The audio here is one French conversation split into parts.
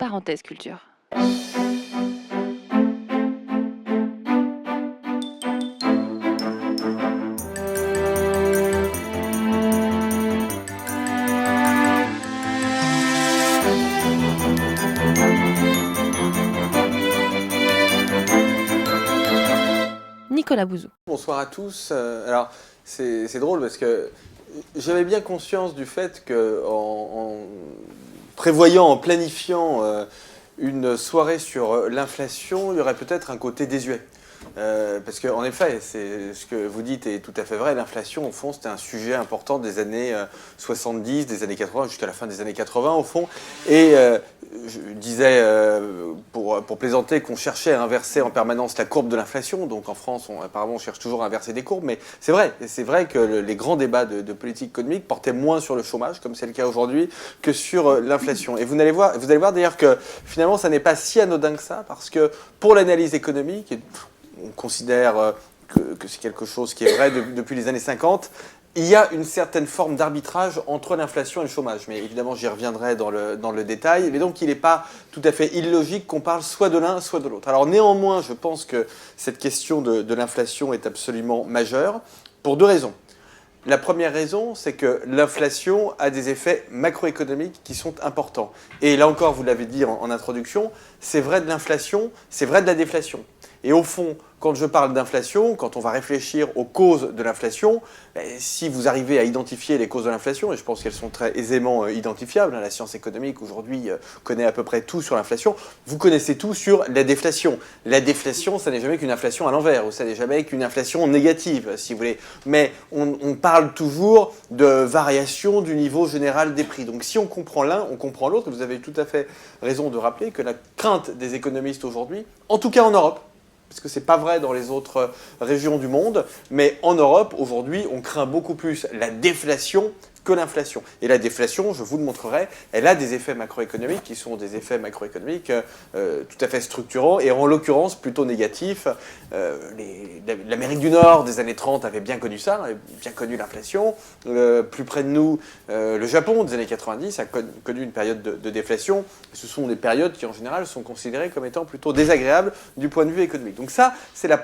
parenthèse culture. Nicolas Bouzou. Bonsoir à tous. Alors, c'est drôle parce que j'avais bien conscience du fait que en prévoyant, en planifiant une soirée sur l'inflation, il y aurait peut-être un côté désuet. Parce qu'en effet, c'est ce que vous dites est tout à fait vrai. L'inflation, au fond, c'était un sujet important des années 70, des années 80, jusqu'à la fin des années 80, au fond. Et je disais, pour plaisanter, qu'on cherchait à inverser en permanence la courbe de l'inflation. Donc en France, apparemment, on cherche toujours à inverser des courbes. Mais c'est vrai que les grands débats de politique économique portaient moins sur le chômage, comme c'est le cas aujourd'hui, que sur l'inflation. Et vous allez voir d'ailleurs que finalement, ça n'est pas si anodin que ça, parce que pour l'analyse économique, on considère que c'est quelque chose qui est vrai depuis les années 50. Il y a une certaine forme d'arbitrage entre l'inflation et le chômage. Mais évidemment, j'y reviendrai dans le détail. Mais donc, il n'est pas tout à fait illogique qu'on parle soit de l'un, soit de l'autre. Alors néanmoins, je pense que cette question de l'inflation est absolument majeure pour deux raisons. La première raison, c'est que l'inflation a des effets macroéconomiques qui sont importants. Et là encore, vous l'avez dit en introduction, c'est vrai de l'inflation, c'est vrai de la déflation. Et au fond, quand je parle d'inflation, quand on va réfléchir aux causes de l'inflation, si vous arrivez à identifier les causes de l'inflation, et je pense qu'elles sont très aisément identifiables, la science économique aujourd'hui connaît à peu près tout sur l'inflation, vous connaissez tout sur la déflation. La déflation, ça n'est jamais qu'une inflation à l'envers, ou ça n'est jamais qu'une inflation négative, si vous voulez. Mais on parle toujours de variation du niveau général des prix. Donc si on comprend l'un, on comprend l'autre. Vous avez tout à fait raison de rappeler que la crainte des économistes aujourd'hui, en tout cas en Europe, parce que ce n'est pas vrai dans les autres régions du monde, mais en Europe, aujourd'hui, on craint beaucoup plus la déflation que l'inflation. Et la déflation, je vous le montrerai, elle a des effets macroéconomiques qui sont des effets macroéconomiques tout à fait structurants et en l'occurrence plutôt négatifs. L'Amérique du Nord des années 30 avait bien connu ça, avait bien connu l'inflation. Plus près de nous, le Japon des années 90 a connu une période de déflation. Ce sont des périodes qui en général sont considérées comme étant plutôt désagréables du point de vue économique. Donc ça, c'est le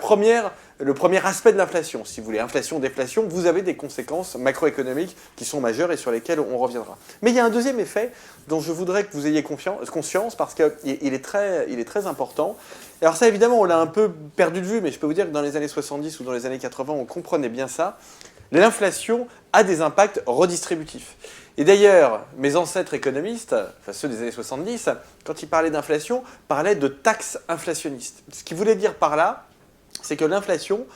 premier aspect de l'inflation. Si vous voulez, inflation, déflation, vous avez des conséquences macroéconomiques qui sont majeures et sur lesquelles on reviendra. Mais il y a un deuxième effet dont je voudrais que vous ayez conscience parce qu'il est très important. Alors ça, évidemment, on l'a un peu perdu de vue, mais je peux vous dire que dans les années 70 ou dans les années 80, on comprenait bien ça. L'inflation a des impacts redistributifs. Et d'ailleurs, mes ancêtres économistes, enfin ceux des années 70, quand ils parlaient d'inflation, parlaient de taxes inflationnistes. Ce qu'ils voulaient dire par là, c'est que l'inflation,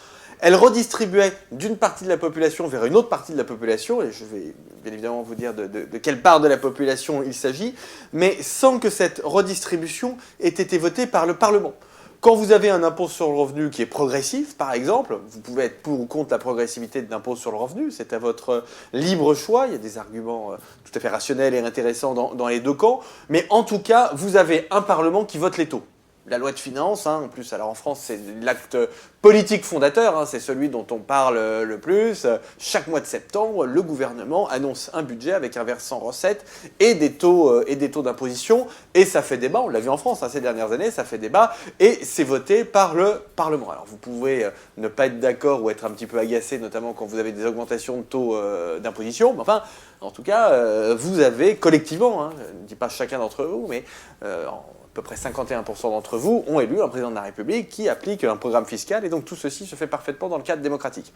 elle redistribuait d'une partie de la population vers une autre partie de la population, et je vais bien évidemment vous dire de quelle part de la population il s'agit, mais sans que cette redistribution ait été votée par le Parlement. Quand vous avez un impôt sur le revenu qui est progressif, par exemple, vous pouvez être pour ou contre la progressivité de l'impôt sur le revenu, c'est à votre libre choix, il y a des arguments tout à fait rationnels et intéressants dans les deux camps, mais en tout cas, vous avez un Parlement qui vote les taux. La loi de finances, en plus, alors en France, c'est l'acte politique fondateur, c'est celui dont on parle le plus. Chaque mois de septembre, le gouvernement annonce un budget avec un versant recettes et des taux d'imposition. Et ça fait débat, on l'a vu en France ces dernières années, ça fait débat et c'est voté par le Parlement. Alors vous pouvez ne pas être d'accord ou être un petit peu agacé, notamment quand vous avez des augmentations de taux d'imposition. Mais enfin, en tout cas, vous avez collectivement, je ne dis pas chacun d'entre vous, mais à peu près 51% d'entre vous ont élu un président de la République qui applique un programme fiscal et donc tout ceci se fait parfaitement dans le cadre démocratique.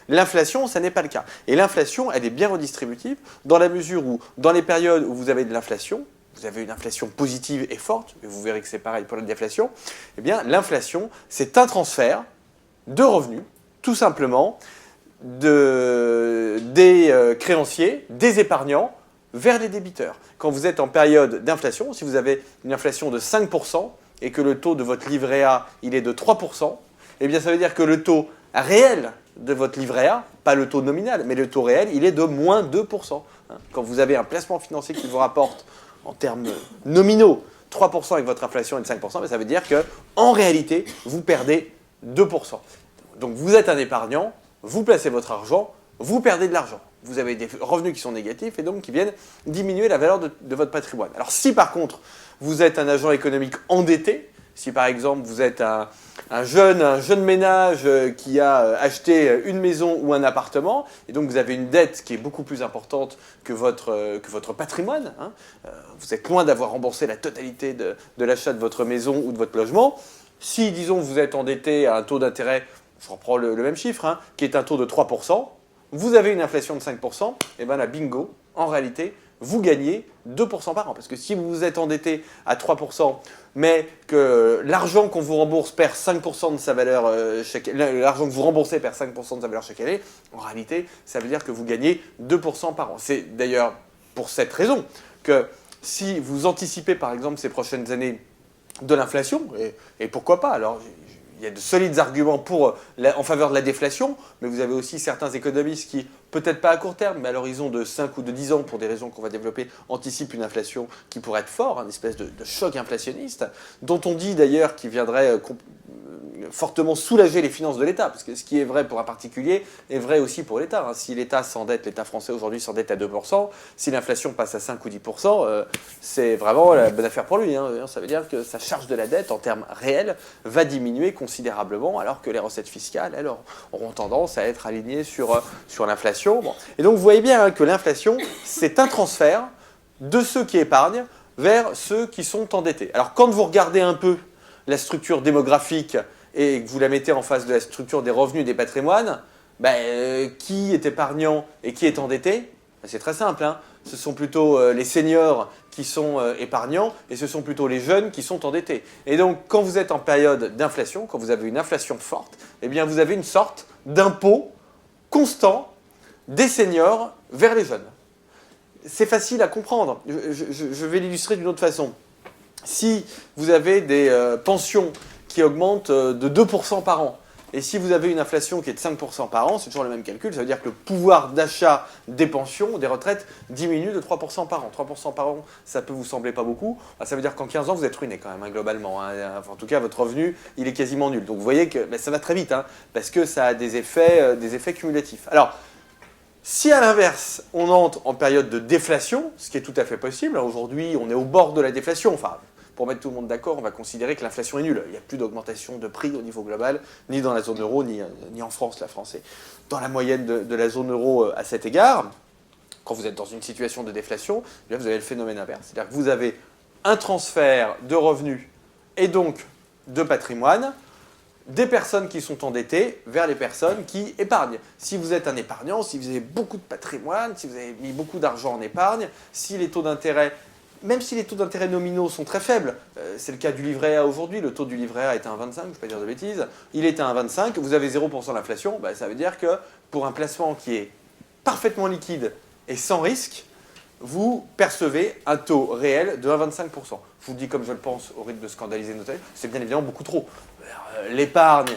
L'inflation, ça n'est pas le cas. Et l'inflation, elle est bien redistributive dans la mesure où, dans les périodes où vous avez de l'inflation, vous avez une inflation positive et forte, et vous verrez que c'est pareil pour la déflation, eh bien l'inflation, c'est un transfert de revenus, tout simplement, des créanciers, des épargnants, vers les débiteurs. Quand vous êtes en période d'inflation, si vous avez une inflation de 5% et que le taux de votre livret A il est de 3%, eh bien ça veut dire que le taux réel de votre livret A, pas le taux nominal, mais le taux réel, il est de moins 2%. Quand vous avez un placement financier qui vous rapporte en termes nominaux 3% avec votre inflation est de 5%, mais ça veut dire qu'en réalité, vous perdez 2%. Donc vous êtes un épargnant, vous placez votre argent, vous perdez de l'argent. vous avez des revenus qui sont négatifs et donc qui viennent diminuer la valeur de votre patrimoine. Alors si par contre, vous êtes un agent économique endetté, si par exemple vous êtes un jeune ménage qui a acheté une maison ou un appartement, et donc vous avez une dette qui est beaucoup plus importante que votre patrimoine, hein, vous êtes loin d'avoir remboursé la totalité de l'achat de votre maison ou de votre logement. Si, disons, vous êtes endetté à un taux d'intérêt, je reprends le même chiffre, hein, qui est un taux de 3%, vous avez une inflation de 5%, et bien là, bingo, en réalité, vous gagnez 2% par an. Parce que si vous vous êtes endetté à 3%, mais que l'argent qu'on vous rembourse perd 5% de sa valeur l'argent que vous remboursez perd 5% de sa valeur chaque année, en réalité, ça veut dire que vous gagnez 2% par an. C'est d'ailleurs pour cette raison que si vous anticipez, par exemple, ces prochaines années de l'inflation, et pourquoi pas, alors il y a de solides arguments en faveur de la déflation, mais vous avez aussi certains économistes qui, peut-être pas à court terme, mais à l'horizon de 5 ou de 10 ans, pour des raisons qu'on va développer, anticipent une inflation qui pourrait être forte, une espèce de choc inflationniste, dont on dit d'ailleurs qu'il viendrait fortement soulager les finances de l'État, parce que ce qui est vrai pour un particulier est vrai aussi pour l'État. Si l'État s'endette, l'État français aujourd'hui s'endette à 2%, si l'inflation passe à 5 ou 10%, c'est vraiment la bonne affaire pour lui. Ça veut dire que sa charge de la dette, en termes réels, va diminuer considérablement, alors que les recettes fiscales, elles, auront tendance à être alignées sur l'inflation. Bon. Et donc vous voyez bien que l'inflation, c'est un transfert de ceux qui épargnent vers ceux qui sont endettés. Alors quand vous regardez un peu la structure démographique et que vous la mettez en face de la structure des revenus et des patrimoines, qui est épargnant et qui est endetté? C'est très simple, hein. Ce sont plutôt les seniors qui sont épargnants et ce sont plutôt les jeunes qui sont endettés. Et donc, quand vous êtes en période d'inflation, quand vous avez une inflation forte, eh bien, vous avez une sorte d'impôt constant des seniors vers les jeunes. C'est facile à comprendre. Je vais l'illustrer d'une autre façon. Si vous avez des pensions qui augmentent de 2% par an, et si vous avez une inflation qui est de 5% par an, c'est toujours le même calcul, ça veut dire que le pouvoir d'achat des pensions, des retraites, diminue de 3% par an. 3% par an, ça peut vous sembler pas beaucoup, ça veut dire qu'en 15 ans, vous êtes ruiné quand même, globalement. En tout cas, votre revenu, il est quasiment nul. Donc vous voyez que ça va très vite, parce que ça a des effets cumulatifs. Alors, si à l'inverse, on entre en période de déflation, ce qui est tout à fait possible, aujourd'hui, on est au bord de la déflation, enfin, pour mettre tout le monde d'accord, on va considérer que l'inflation est nulle. Il n'y a plus d'augmentation de prix au niveau global, ni dans la zone euro, ni en France. La France est dans la moyenne de la zone euro à cet égard. Quand vous êtes dans une situation de déflation, eh bien, vous avez le phénomène inverse. C'est-à-dire que vous avez un transfert de revenus et donc de patrimoine des personnes qui sont endettées vers les personnes qui épargnent. Si vous êtes un épargnant, si vous avez beaucoup de patrimoine, si vous avez mis beaucoup d'argent en épargne, si les taux d'intérêt... Même si les taux d'intérêt nominaux sont très faibles, c'est le cas du livret A aujourd'hui, le taux du livret A est à 1,25, je ne vais pas dire de bêtises, il est à 1,25, vous avez 0% d'inflation, ça veut dire que pour un placement qui est parfaitement liquide et sans risque, vous percevez un taux réel de 1,25%. Je vous le dis comme je le pense, au rythme de scandaliser nos têtes, c'est bien évidemment beaucoup trop. L'épargne,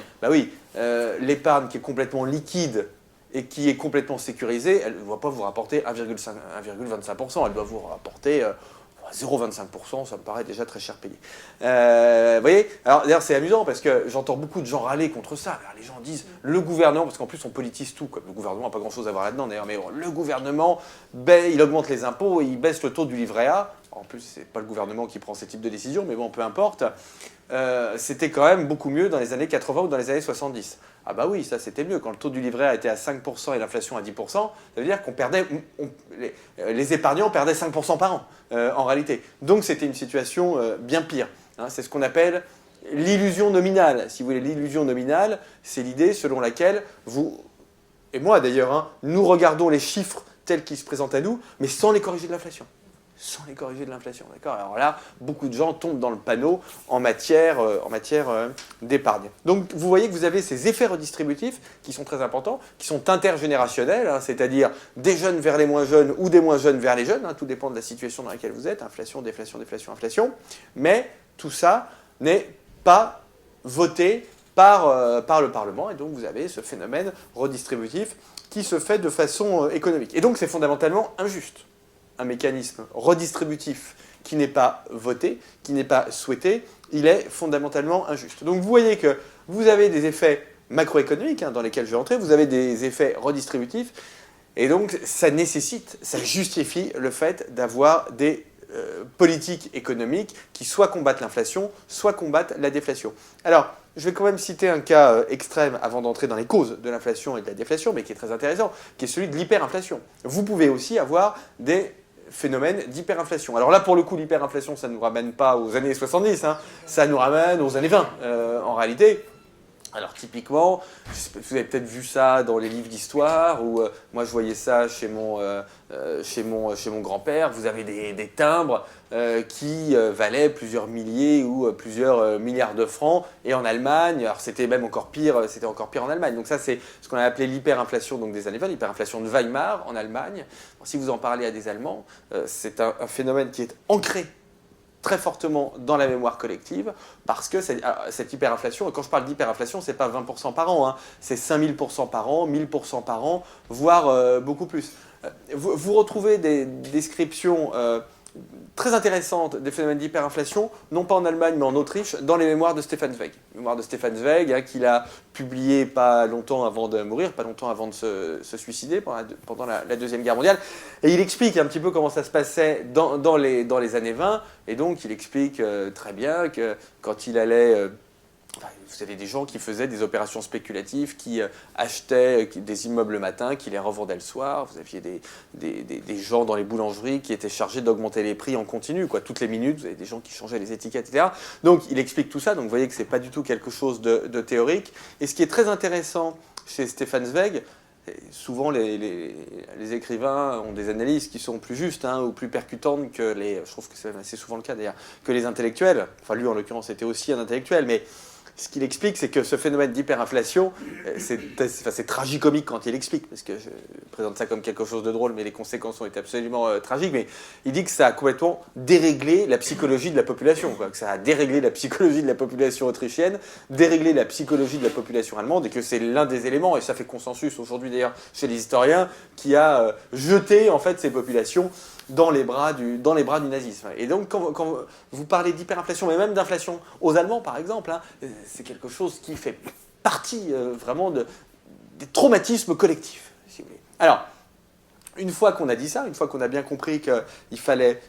l'épargne qui est complètement liquide et qui est complètement sécurisée, elle ne doit pas vous rapporter 1,25%, elle doit vous rapporter 0,25%, ça me paraît déjà très cher payé. Vous voyez? Alors d'ailleurs c'est amusant parce que j'entends beaucoup de gens râler contre ça. Alors, les gens disent le gouvernement, parce qu'en plus on politise tout, comme le gouvernement n'a pas grand chose à voir là-dedans d'ailleurs, mais bon, le gouvernement, il augmente les impôts et il baisse le taux du livret A. En plus c'est pas le gouvernement qui prend ces types de décisions, mais bon peu importe. C'était quand même beaucoup mieux dans les années 80 ou dans les années 70. Ah bah oui, ça c'était mieux. Quand le taux du livret A était à 5% et l'inflation à 10%, ça veut dire qu'on perdait, les épargnants perdaient 5% par an, en réalité. Donc c'était une situation bien pire. C'est ce qu'on appelle l'illusion nominale. Si vous voulez, l'illusion nominale, c'est l'idée selon laquelle vous, et moi d'ailleurs, nous regardons les chiffres tels qu'ils se présentent à nous, mais sans les corriger de l'inflation. Sans les corriger de l'inflation, d'accord? Alors là, beaucoup de gens tombent dans le panneau en matière d'épargne. Donc vous voyez que vous avez ces effets redistributifs qui sont très importants, qui sont intergénérationnels, c'est-à-dire des jeunes vers les moins jeunes ou des moins jeunes vers les jeunes, tout dépend de la situation dans laquelle vous êtes, inflation, déflation, déflation, inflation, mais tout ça n'est pas voté par le Parlement, et donc vous avez ce phénomène redistributif qui se fait de façon économique. Et donc c'est fondamentalement injuste. Un mécanisme redistributif qui n'est pas voté, qui n'est pas souhaité, il est fondamentalement injuste. Donc vous voyez que vous avez des effets macroéconomiques dans lesquels je vais entrer, vous avez des effets redistributifs, Et donc, ça nécessite, ça justifie le fait d'avoir des politiques économiques qui soit combattent l'inflation, soit combattent la déflation. Alors, je vais quand même citer un cas extrême avant d'entrer dans les causes de l'inflation et de la déflation, mais qui est très intéressant, qui est celui de l'hyperinflation. Vous pouvez aussi avoir des phénomènes d'hyperinflation. Alors là, pour le coup, l'hyperinflation, ça ne nous ramène pas aux années 70, hein, ça nous ramène aux années 20, en réalité. Alors typiquement, vous avez peut-être vu ça dans les livres d'histoire, ou moi je voyais ça chez mon grand-père, vous avez des timbres qui valaient plusieurs milliers ou plusieurs milliards de francs, et en Allemagne, alors c'était même encore pire en Allemagne. Donc ça c'est ce qu'on a appelé l'hyperinflation donc des années 20, l'hyperinflation de Weimar en Allemagne. Bon, si vous en parlez à des Allemands, c'est un phénomène qui est ancré très fortement dans la mémoire collective, parce que cette hyperinflation, et quand je parle d'hyperinflation, c'est pas 20% par an, hein, c'est 5000% par an, 1000% par an, voire beaucoup plus. Vous retrouvez des descriptions très intéressantes des phénomènes d'hyperinflation, non pas en Allemagne, mais en Autriche, dans les mémoires de Stefan Zweig. Mémoire de Stefan Zweig, hein, qu'il a publié pas longtemps avant de mourir, pas longtemps avant de se suicider pendant la Deuxième Guerre mondiale. Et il explique un petit peu comment ça se passait dans les années 20, et donc il explique très bien que quand il allait... vous avez des gens qui faisaient des opérations spéculatives, qui achetaient des immeubles le matin, qui les revendaient le soir. Vous aviez des gens dans les boulangeries qui étaient chargés d'augmenter les prix en continu, quoi. Toutes les minutes, vous avez des gens qui changeaient les étiquettes, etc. Donc il explique tout ça, donc vous voyez que ce n'est pas du tout quelque chose de théorique. Et ce qui est très intéressant chez Stefan Zweig, souvent les écrivains ont des analyses qui sont plus justes, hein, ou plus percutantes que je trouve que c'est assez souvent le cas d'ailleurs, que les intellectuels. Enfin lui en l'occurrence était aussi un intellectuel, mais ce qu'il explique, c'est que ce phénomène d'hyperinflation, c'est tragicomique quand il explique, parce que je présente ça comme quelque chose de drôle, mais les conséquences ont été absolument tragiques. Mais il dit que ça a complètement déréglé la psychologie de la population, quoi, que ça a déréglé la psychologie de la population autrichienne, déréglé la psychologie de la population allemande, et que c'est l'un des éléments, et ça fait consensus aujourd'hui d'ailleurs chez les historiens, qui a jeté en fait ces populations dans les bras du nazisme. Et donc, quand vous parlez d'hyperinflation, mais même d'inflation aux Allemands, par exemple, hein, c'est quelque chose qui fait partie vraiment des traumatismes collectifs, si vous voulez. Alors, une fois qu'on a dit ça, une fois qu'on a bien compris qu'il fallait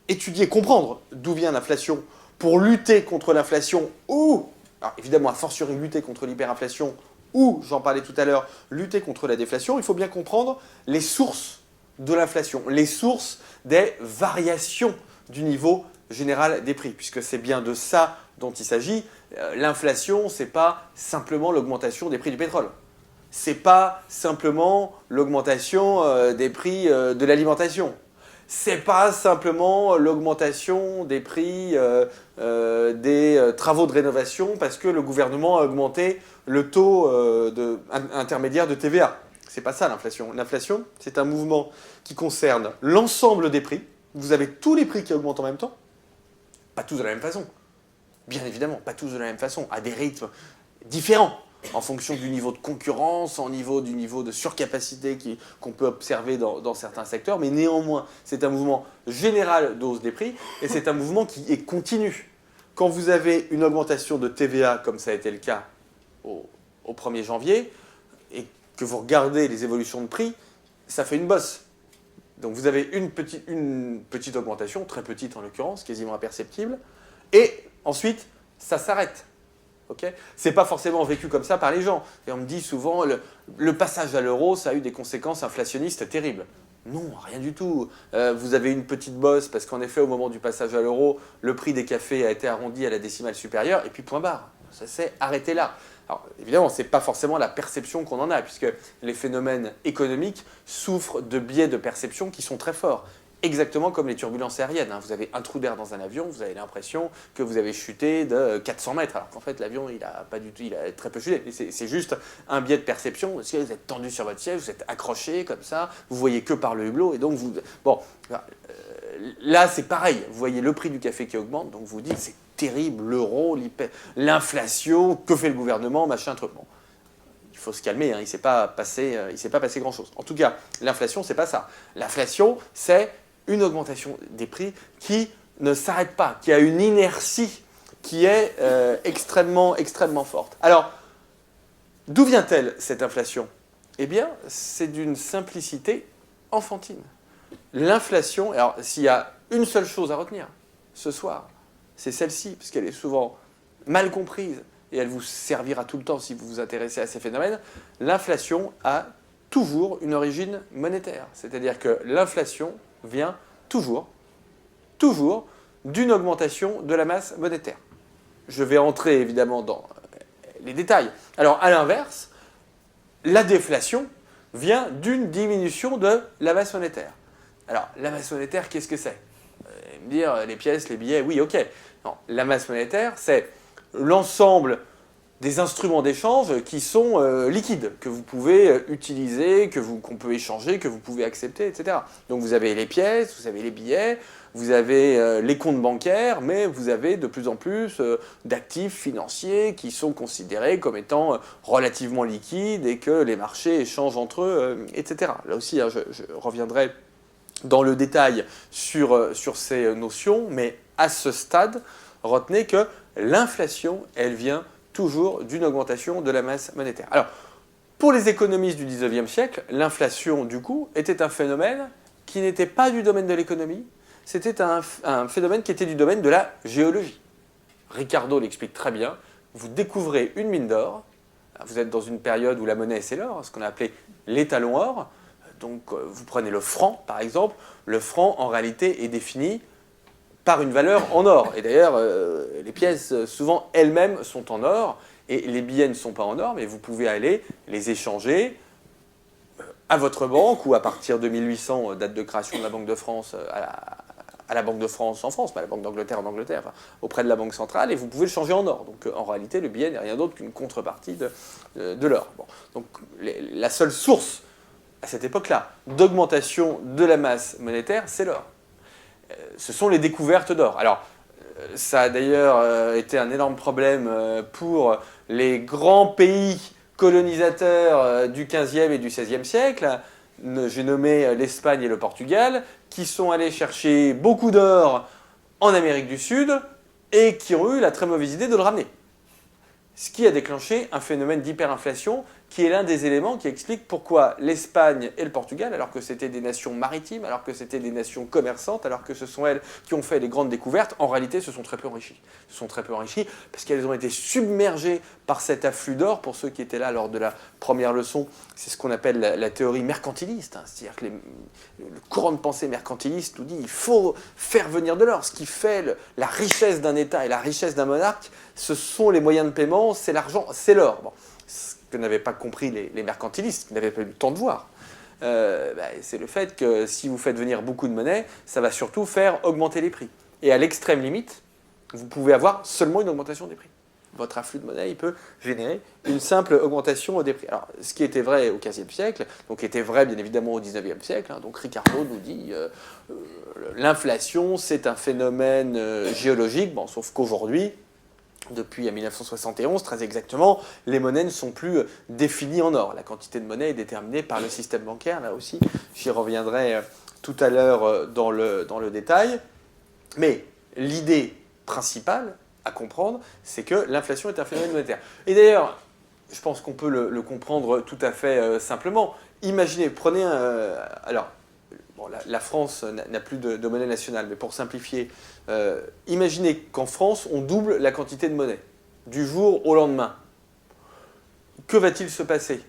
étudier, comprendre d'où vient l'inflation pour lutter contre l'inflation, ou, alors évidemment, a fortiori lutter contre l'hyperinflation, ou, j'en parlais tout à l'heure, lutter contre la déflation, il faut bien comprendre les sources de l'inflation, les sources des variations du niveau général des prix, puisque c'est bien de ça dont il s'agit. L'inflation, ce n'est pas simplement l'augmentation des prix du pétrole. Ce n'est pas simplement l'augmentation des prix de l'alimentation. Ce n'est pas simplement l'augmentation des prix des travaux de rénovation parce que le gouvernement a augmenté le taux intermédiaire de TVA. C'est pas ça l'inflation. L'inflation, c'est un mouvement qui concerne l'ensemble des prix. Vous avez tous les prix qui augmentent en même temps, pas tous de la même façon. Bien évidemment, pas tous de la même façon, à des rythmes différents, en fonction du niveau de concurrence, du niveau de surcapacité qu'on peut observer dans certains secteurs, mais néanmoins, c'est un mouvement général de hausse des prix, et c'est un mouvement qui est continu. Quand vous avez une augmentation de TVA, comme ça a été le cas au 1er janvier, et que vous regardez les évolutions de prix, ça fait une bosse. Donc vous avez une petite augmentation, très petite en l'occurrence, quasiment imperceptible, et ensuite, ça s'arrête. Okay, c'est pas forcément vécu comme ça par les gens. Et on me dit souvent, le passage à l'euro, ça a eu des conséquences inflationnistes terribles. Non, rien du tout. Vous avez une petite bosse, parce qu'en effet, au moment du passage à l'euro, le prix des cafés a été arrondi à la décimale supérieure, et puis point barre. Ça s'est arrêté là. Alors, évidemment, ce n'est pas forcément la perception qu'on en a, puisque les phénomènes économiques souffrent de biais de perception qui sont très forts. Exactement comme les turbulences aériennes. Vous avez un trou d'air dans un avion, vous avez l'impression que vous avez chuté de 400 mètres, alors qu'en fait, l'avion, il a très peu chuté. C'est juste un biais de perception, parce que vous êtes tendu sur votre siège, vous êtes accroché comme ça, vous voyez que par le hublot, et donc vous... Bon, là, c'est pareil. Vous voyez le prix du café qui augmente, donc vous dites, c'est terrible, l'euro, l'inflation, que fait le gouvernement, machin, truc. Bon. Il faut se calmer, hein, il ne s'est pas passé grand-chose. En tout cas, l'inflation, c'est pas ça. L'inflation, c'est une augmentation des prix qui ne s'arrête pas, qui a une inertie qui est extrêmement, extrêmement forte. Alors, d'où vient-elle cette inflation ? Eh bien, c'est d'une simplicité enfantine. L'inflation, alors s'il y a une seule chose à retenir ce soir, c'est celle-ci, parce qu'elle est souvent mal comprise et elle vous servira tout le temps si vous vous intéressez à ces phénomènes. L'inflation a toujours une origine monétaire. C'est-à-dire que l'inflation vient toujours d'une augmentation de la masse monétaire. Je vais entrer évidemment dans les détails. Alors à l'inverse, la déflation vient d'une diminution de la masse monétaire. Alors la masse monétaire, qu'est-ce que c'est? Me dire les pièces, les billets, oui, ok. Non, la masse monétaire, c'est l'ensemble des instruments d'échange qui sont liquides, que vous pouvez utiliser, qu'on peut échanger, que vous pouvez accepter, etc. Donc vous avez les pièces, vous avez les billets, vous avez les comptes bancaires, mais vous avez de plus en plus d'actifs financiers qui sont considérés comme étant relativement liquides et que les marchés échangent entre eux, etc. Là aussi, hein, je reviendrai dans le détail sur ces notions, mais à ce stade, retenez que l'inflation, elle vient toujours d'une augmentation de la masse monétaire. Alors, pour les économistes du 19e siècle, l'inflation, du coup, était un phénomène qui n'était pas du domaine de l'économie, c'était un phénomène qui était du domaine de la géologie. Ricardo l'explique très bien, vous découvrez une mine d'or, vous êtes dans une période où la monnaie c'est l'or, ce qu'on a appelé l'étalon or, donc vous prenez le franc par exemple, le franc en réalité est défini par une valeur en or. Et d'ailleurs, les pièces, souvent, elles-mêmes sont en or, et les billets ne sont pas en or, mais vous pouvez aller les échanger à votre banque, ou à partir de 1800, date de création de la Banque de France, à la Banque de France en France, pas à la Banque d'Angleterre en Angleterre, enfin, auprès de la Banque centrale, et vous pouvez le changer en or. Donc en réalité, le billet n'est rien d'autre qu'une contrepartie de l'or. Bon. Donc la seule source, à cette époque-là, d'augmentation de la masse monétaire, c'est l'or. Ce sont les découvertes d'or. Alors, ça a d'ailleurs été un énorme problème pour les grands pays colonisateurs du XVe et du XVIe siècle. J'ai nommé l'Espagne et le Portugal, qui sont allés chercher beaucoup d'or en Amérique du Sud et qui ont eu la très mauvaise idée de le ramener. Ce qui a déclenché un phénomène d'hyperinflation qui est l'un des éléments qui explique pourquoi l'Espagne et le Portugal, alors que c'était des nations maritimes, alors que c'était des nations commerçantes, alors que ce sont elles qui ont fait les grandes découvertes, en réalité se sont très peu enrichies. Se sont très peu enrichies parce qu'elles ont été submergées par cet afflux d'or. Pour ceux qui étaient là lors de la première leçon, c'est ce qu'on appelle la théorie mercantiliste. Hein. C'est-à-dire que le courant de pensée mercantiliste nous dit qu'il faut faire venir de l'or. Ce qui fait la richesse d'un État et la richesse d'un monarque, ce sont les moyens de paiement, c'est l'argent, c'est l'or. Bon. Ce que n'avaient pas compris les mercantilistes, qui n'avaient pas eu le temps de voir, c'est le fait que si vous faites venir beaucoup de monnaie, ça va surtout faire augmenter les prix. Et à l'extrême limite, vous pouvez avoir seulement une augmentation des prix. Votre afflux de monnaie, il peut générer une simple augmentation des prix. Alors, ce qui était vrai au XVe siècle, donc était vrai bien évidemment au XIXe siècle, hein, donc Ricardo nous dit l'inflation, c'est un phénomène géologique, bon, sauf qu'aujourd'hui, depuis 1971, très exactement, les monnaies ne sont plus définies en or. La quantité de monnaie est déterminée par le système bancaire. Là aussi, j'y reviendrai tout à l'heure dans le détail. Mais l'idée principale à comprendre, c'est que l'inflation est un phénomène monétaire. Et d'ailleurs, je pense qu'on peut le comprendre tout à fait simplement. Imaginez, prenez un... alors, bon, la France n'a plus de monnaie nationale, mais pour simplifier, imaginez qu'en France, on double la quantité de monnaie, du jour au lendemain. Que va-t-il se passer?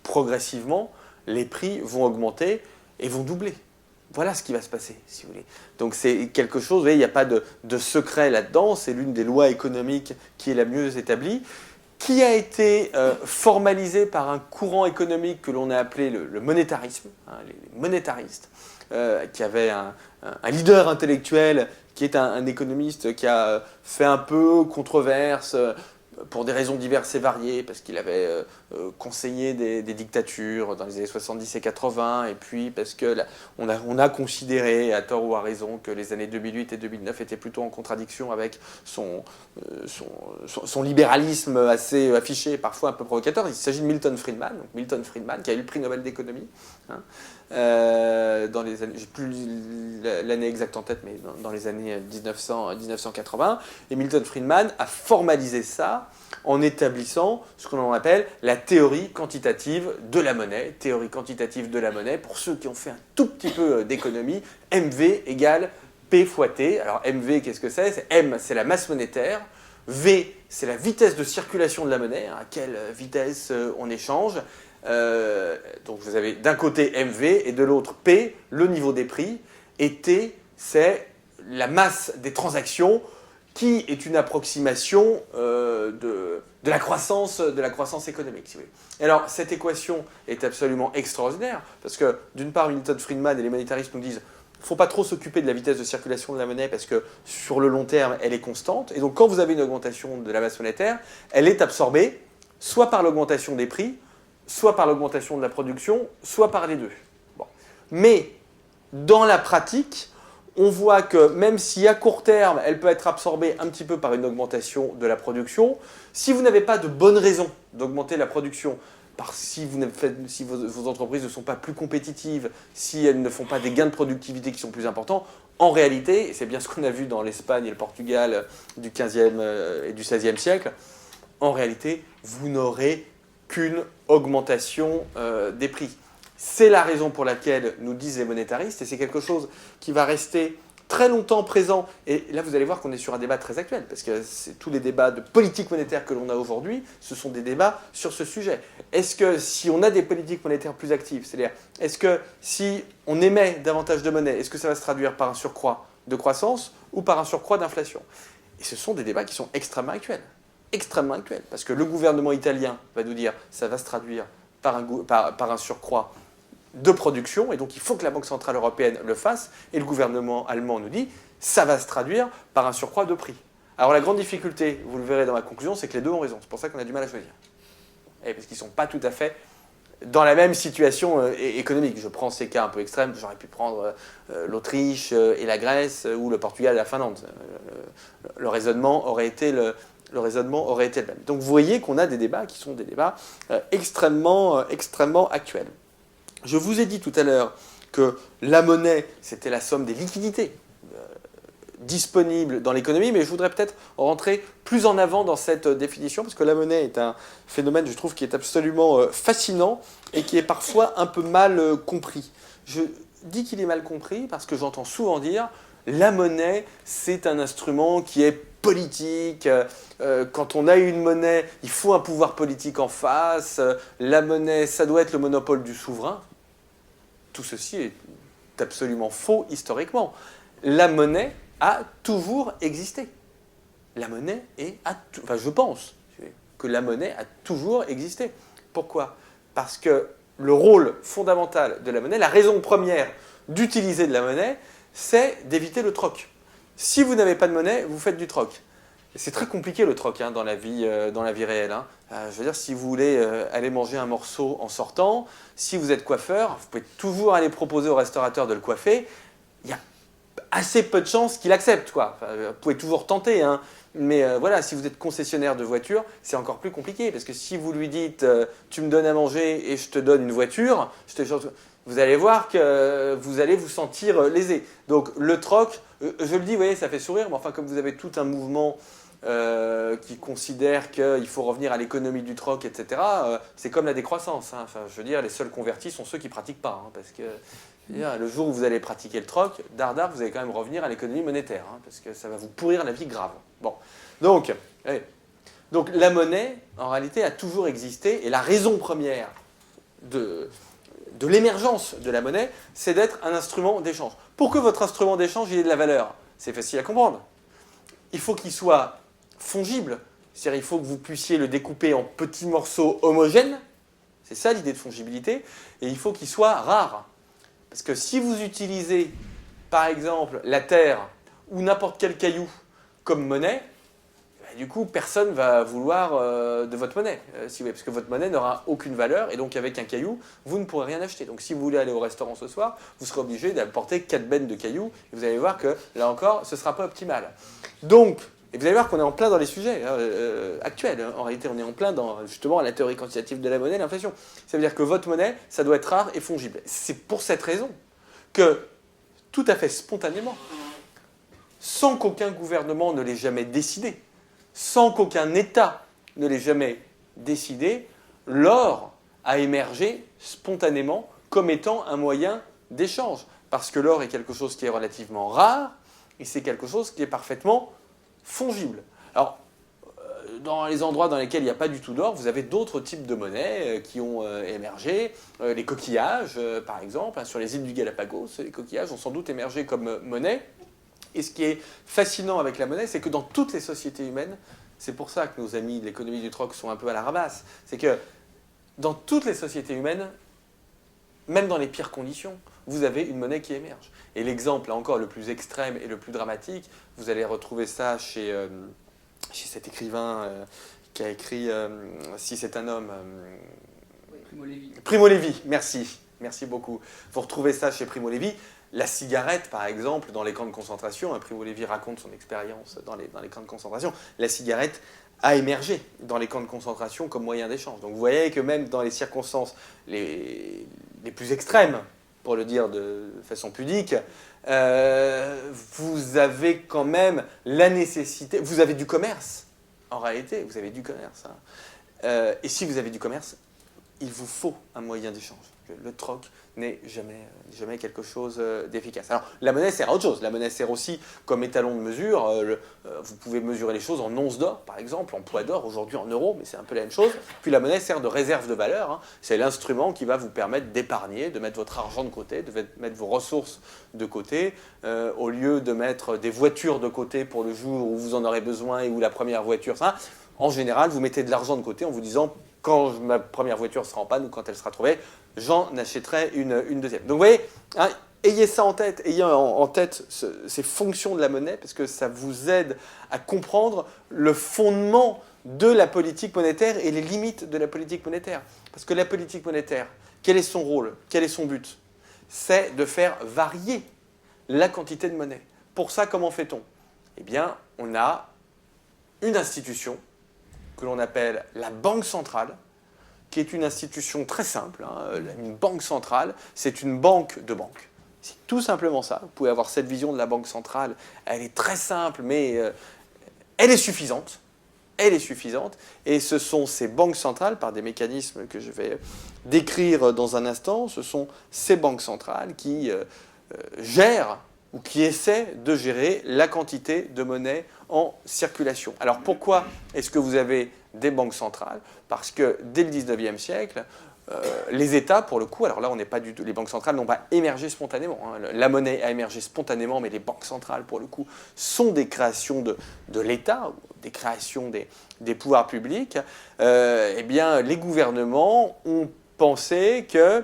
Progressivement, les prix vont augmenter et vont doubler. Voilà ce qui va se passer, si vous voulez. Donc c'est quelque chose, vous voyez, il n'y a pas de secret là-dedans, c'est l'une des lois économiques qui est la mieux établie, qui a été formalisée par un courant économique que l'on a appelé le monétarisme, hein, les monétaristes, qui avait un leader intellectuel qui est un économiste qui a fait un peu controverse pour des raisons diverses et variées, parce qu'il avait conseillé des dictatures dans les années 70 et 80, et puis parce qu'on a considéré, à tort ou à raison, que les années 2008 et 2009 étaient plutôt en contradiction avec son libéralisme assez affiché, parfois un peu provocateur. Il s'agit de Milton Friedman, donc Milton Friedman qui a eu le prix Nobel d'économie, hein, dans les années, j'ai plus l'année exacte en tête, mais dans les années 1980. Et Milton Friedman a formalisé ça en établissant ce qu'on appelle la théorie quantitative de la monnaie. Théorie quantitative de la monnaie, pour ceux qui ont fait un tout petit peu d'économie, MV égale P fois T. Alors MV, qu'est-ce que c'est? M, c'est la masse monétaire. V, c'est la vitesse de circulation de la monnaie, à quelle vitesse on échange. Donc vous avez d'un côté MV et de l'autre P, le niveau des prix. Et T, c'est la masse des transactions qui est une approximation de la croissance économique. Si vous voulez. Et alors, cette équation est absolument extraordinaire, parce que d'une part, Milton Friedman et les monétaristes nous disent qu'il ne faut pas trop s'occuper de la vitesse de circulation de la monnaie, parce que sur le long terme, elle est constante. Et donc, quand vous avez une augmentation de la masse monétaire, elle est absorbée soit par l'augmentation des prix, soit par l'augmentation de la production, soit par les deux. Bon. Mais, dans la pratique, on voit que même si à court terme, elle peut être absorbée un petit peu par une augmentation de la production, si vous n'avez pas de bonnes raisons d'augmenter la production, si vos entreprises ne sont pas plus compétitives, si elles ne font pas des gains de productivité qui sont plus importants, en réalité, et c'est bien ce qu'on a vu dans l'Espagne et le Portugal du XVe et du XVIe siècle, en réalité, vous n'aurez qu'une augmentation des prix. C'est la raison pour laquelle nous disent les monétaristes, et c'est quelque chose qui va rester très longtemps présent. Et là, vous allez voir qu'on est sur un débat très actuel, parce que tous les débats de politique monétaire que l'on a aujourd'hui, ce sont des débats sur ce sujet. Est-ce que si on a des politiques monétaires plus actives, c'est-à-dire, est-ce que si on émet davantage de monnaie, est-ce que ça va se traduire par un surcroît de croissance ou par un surcroît d'inflation? Et ce sont des débats qui sont extrêmement actuels. Extrêmement actuels, parce que le gouvernement italien va nous dire ça va se traduire par un surcroît de production, et donc il faut que la Banque Centrale Européenne le fasse, et le gouvernement allemand nous dit ça va se traduire par un surcroît de prix. Alors la grande difficulté, vous le verrez dans ma conclusion, c'est que les deux ont raison, c'est pour ça qu'on a du mal à choisir. Et parce qu'ils ne sont pas tout à fait dans la même situation économique. Je prends ces cas un peu extrêmes, j'aurais pu prendre l'Autriche et la Grèce, ou le Portugal et la Finlande. Le raisonnement aurait été le même. Donc vous voyez qu'on a des débats qui sont des débats extrêmement actuels. Je vous ai dit tout à l'heure que la monnaie, c'était la somme des liquidités disponibles dans l'économie, mais je voudrais peut-être rentrer plus en avant dans cette définition, parce que la monnaie est un phénomène, je trouve, qui est absolument fascinant et qui est parfois un peu mal compris. Je dis qu'il est mal compris parce que j'entends souvent dire la monnaie, c'est un instrument qui est politique. Quand on a une monnaie, il faut un pouvoir politique en face. La monnaie, ça doit être le monopole du souverain. Tout ceci est absolument faux historiquement. La monnaie a toujours existé. La monnaie je pense que la monnaie a toujours existé. Pourquoi? Parce que le rôle fondamental de la monnaie, la raison première d'utiliser de la monnaie, c'est d'éviter le troc. Si vous n'avez pas de monnaie, vous faites du troc. C'est très compliqué le troc dans la vie réelle. Je veux dire, si vous voulez aller manger un morceau en sortant, si vous êtes coiffeur, vous pouvez toujours aller proposer au restaurateur de le coiffer. Il y a assez peu de chances qu'il accepte, quoi. Enfin, vous pouvez toujours tenter, mais voilà, si vous êtes concessionnaire de voiture, c'est encore plus compliqué, parce que si vous lui dites tu me donnes à manger et je te donne une voiture, vous allez voir que vous allez vous sentir lésé. Donc le troc, je le dis, vous voyez, ça fait sourire, mais enfin comme vous avez tout un mouvement qui considère qu'il faut revenir à l'économie du troc, etc., c'est comme la décroissance. Enfin, je veux dire, les seuls convertis sont ceux qui ne pratiquent pas, parce que le jour où vous allez pratiquer le troc, dardard, vous allez quand même revenir à l'économie monétaire, parce que ça va vous pourrir la vie grave. Bon. Donc la monnaie, en réalité, a toujours existé, et la raison première de l'émergence de la monnaie, c'est d'être un instrument d'échange. Pour que votre instrument d'échange ait de la valeur, c'est facile à comprendre. Il faut qu'il soit fongible, c'est-à-dire il faut que vous puissiez le découper en petits morceaux homogènes, c'est ça l'idée de fongibilité, et il faut qu'il soit rare. Parce que si vous utilisez, par exemple, la terre ou n'importe quel caillou comme monnaie, du coup, personne ne va vouloir de votre monnaie, si vous voulez, parce que votre monnaie n'aura aucune valeur, et donc avec un caillou, vous ne pourrez rien acheter. Donc si vous voulez aller au restaurant ce soir, vous serez obligé d'apporter 4 bennes de cailloux, et vous allez voir que, là encore, ce ne sera pas optimal. Donc, Et vous allez voir qu'on est en plein dans les sujets actuels. En réalité, on est en plein dans justement la théorie quantitative de la monnaie, l'inflation. Ça veut dire que votre monnaie, ça doit être rare et fongible. C'est pour cette raison que, tout à fait spontanément, sans qu'aucun gouvernement ne l'ait jamais décidé, sans qu'aucun État ne l'ait jamais décidé, l'or a émergé spontanément comme étant un moyen d'échange. Parce que l'or est quelque chose qui est relativement rare et c'est quelque chose qui est parfaitement fongible. Alors, dans les endroits dans lesquels il n'y a pas du tout d'or, vous avez d'autres types de monnaies qui ont émergé. Les coquillages, par exemple, sur les îles du Galapagos, les coquillages ont sans doute émergé comme monnaie. Et ce qui est fascinant avec la monnaie, c'est que dans toutes les sociétés humaines, c'est pour ça que nos amis de l'économie du troc sont un peu à la ramasse, c'est que dans toutes les sociétés humaines, même dans les pires conditions, vous avez une monnaie qui émerge. Et l'exemple, là encore, le plus extrême et le plus dramatique, vous allez retrouver ça chez cet écrivain qui a écrit Si c'est un homme. Primo Levi. Primo Levi, merci. Merci beaucoup. Vous retrouvez ça chez Primo Levi. La cigarette, par exemple, dans les camps de concentration, Primo Levi raconte son expérience dans les camps de concentration, la cigarette a émergé dans les camps de concentration comme moyen d'échange. Donc vous voyez que même dans les circonstances les plus extrêmes, pour le dire de façon pudique, vous avez quand même la nécessité, vous avez du commerce, en réalité, vous avez du commerce. Hein. Et si vous avez du commerce, il vous faut un moyen d'échange. Le troc n'est jamais quelque chose d'efficace. Alors, la monnaie sert à autre chose. La monnaie sert aussi comme étalon de mesure. Vous pouvez mesurer les choses en onces d'or, par exemple, en poids d'or, aujourd'hui en euros, mais c'est un peu la même chose. Puis la monnaie sert de réserve de valeur. Hein. C'est l'instrument qui va vous permettre d'épargner, de mettre votre argent de côté, de mettre vos ressources de côté, au lieu de mettre des voitures de côté pour le jour où vous en aurez besoin et où la première voiture... Ça, en général, vous mettez de l'argent de côté en vous disant... Quand ma première voiture sera en panne ou quand elle sera trouvée, j'en achèterai une deuxième. Donc vous voyez, hein, ayez ça en tête, ayez en tête ces fonctions de la monnaie, parce que ça vous aide à comprendre le fondement de la politique monétaire et les limites de la politique monétaire. Parce que la politique monétaire, quel est son rôle? Quel est son but? C'est de faire varier la quantité de monnaie. Pour ça, comment fait-on? Eh bien, on a une institution que l'on appelle la Banque centrale, qui est une institution très simple. Hein. Une banque centrale, c'est une banque de banques. C'est tout simplement ça. Vous pouvez avoir cette vision de la banque centrale. Elle est très simple, mais elle est suffisante. Elle est suffisante. Et ce sont ces banques centrales, par des mécanismes que je vais décrire dans un instant, ce sont ces banques centrales qui gèrent ou qui essaient de gérer la quantité de monnaie en circulation. Alors pourquoi est-ce que vous avez des banques centrales? Parce que dès le 19e siècle, les États, pour le coup, alors là on n'est pas du tout, les banques centrales n'ont pas émergé spontanément. Hein. La monnaie a émergé spontanément, mais les banques centrales, pour le coup, sont des créations de l'État, des créations des pouvoirs publics. Eh bien, les gouvernements ont pensé que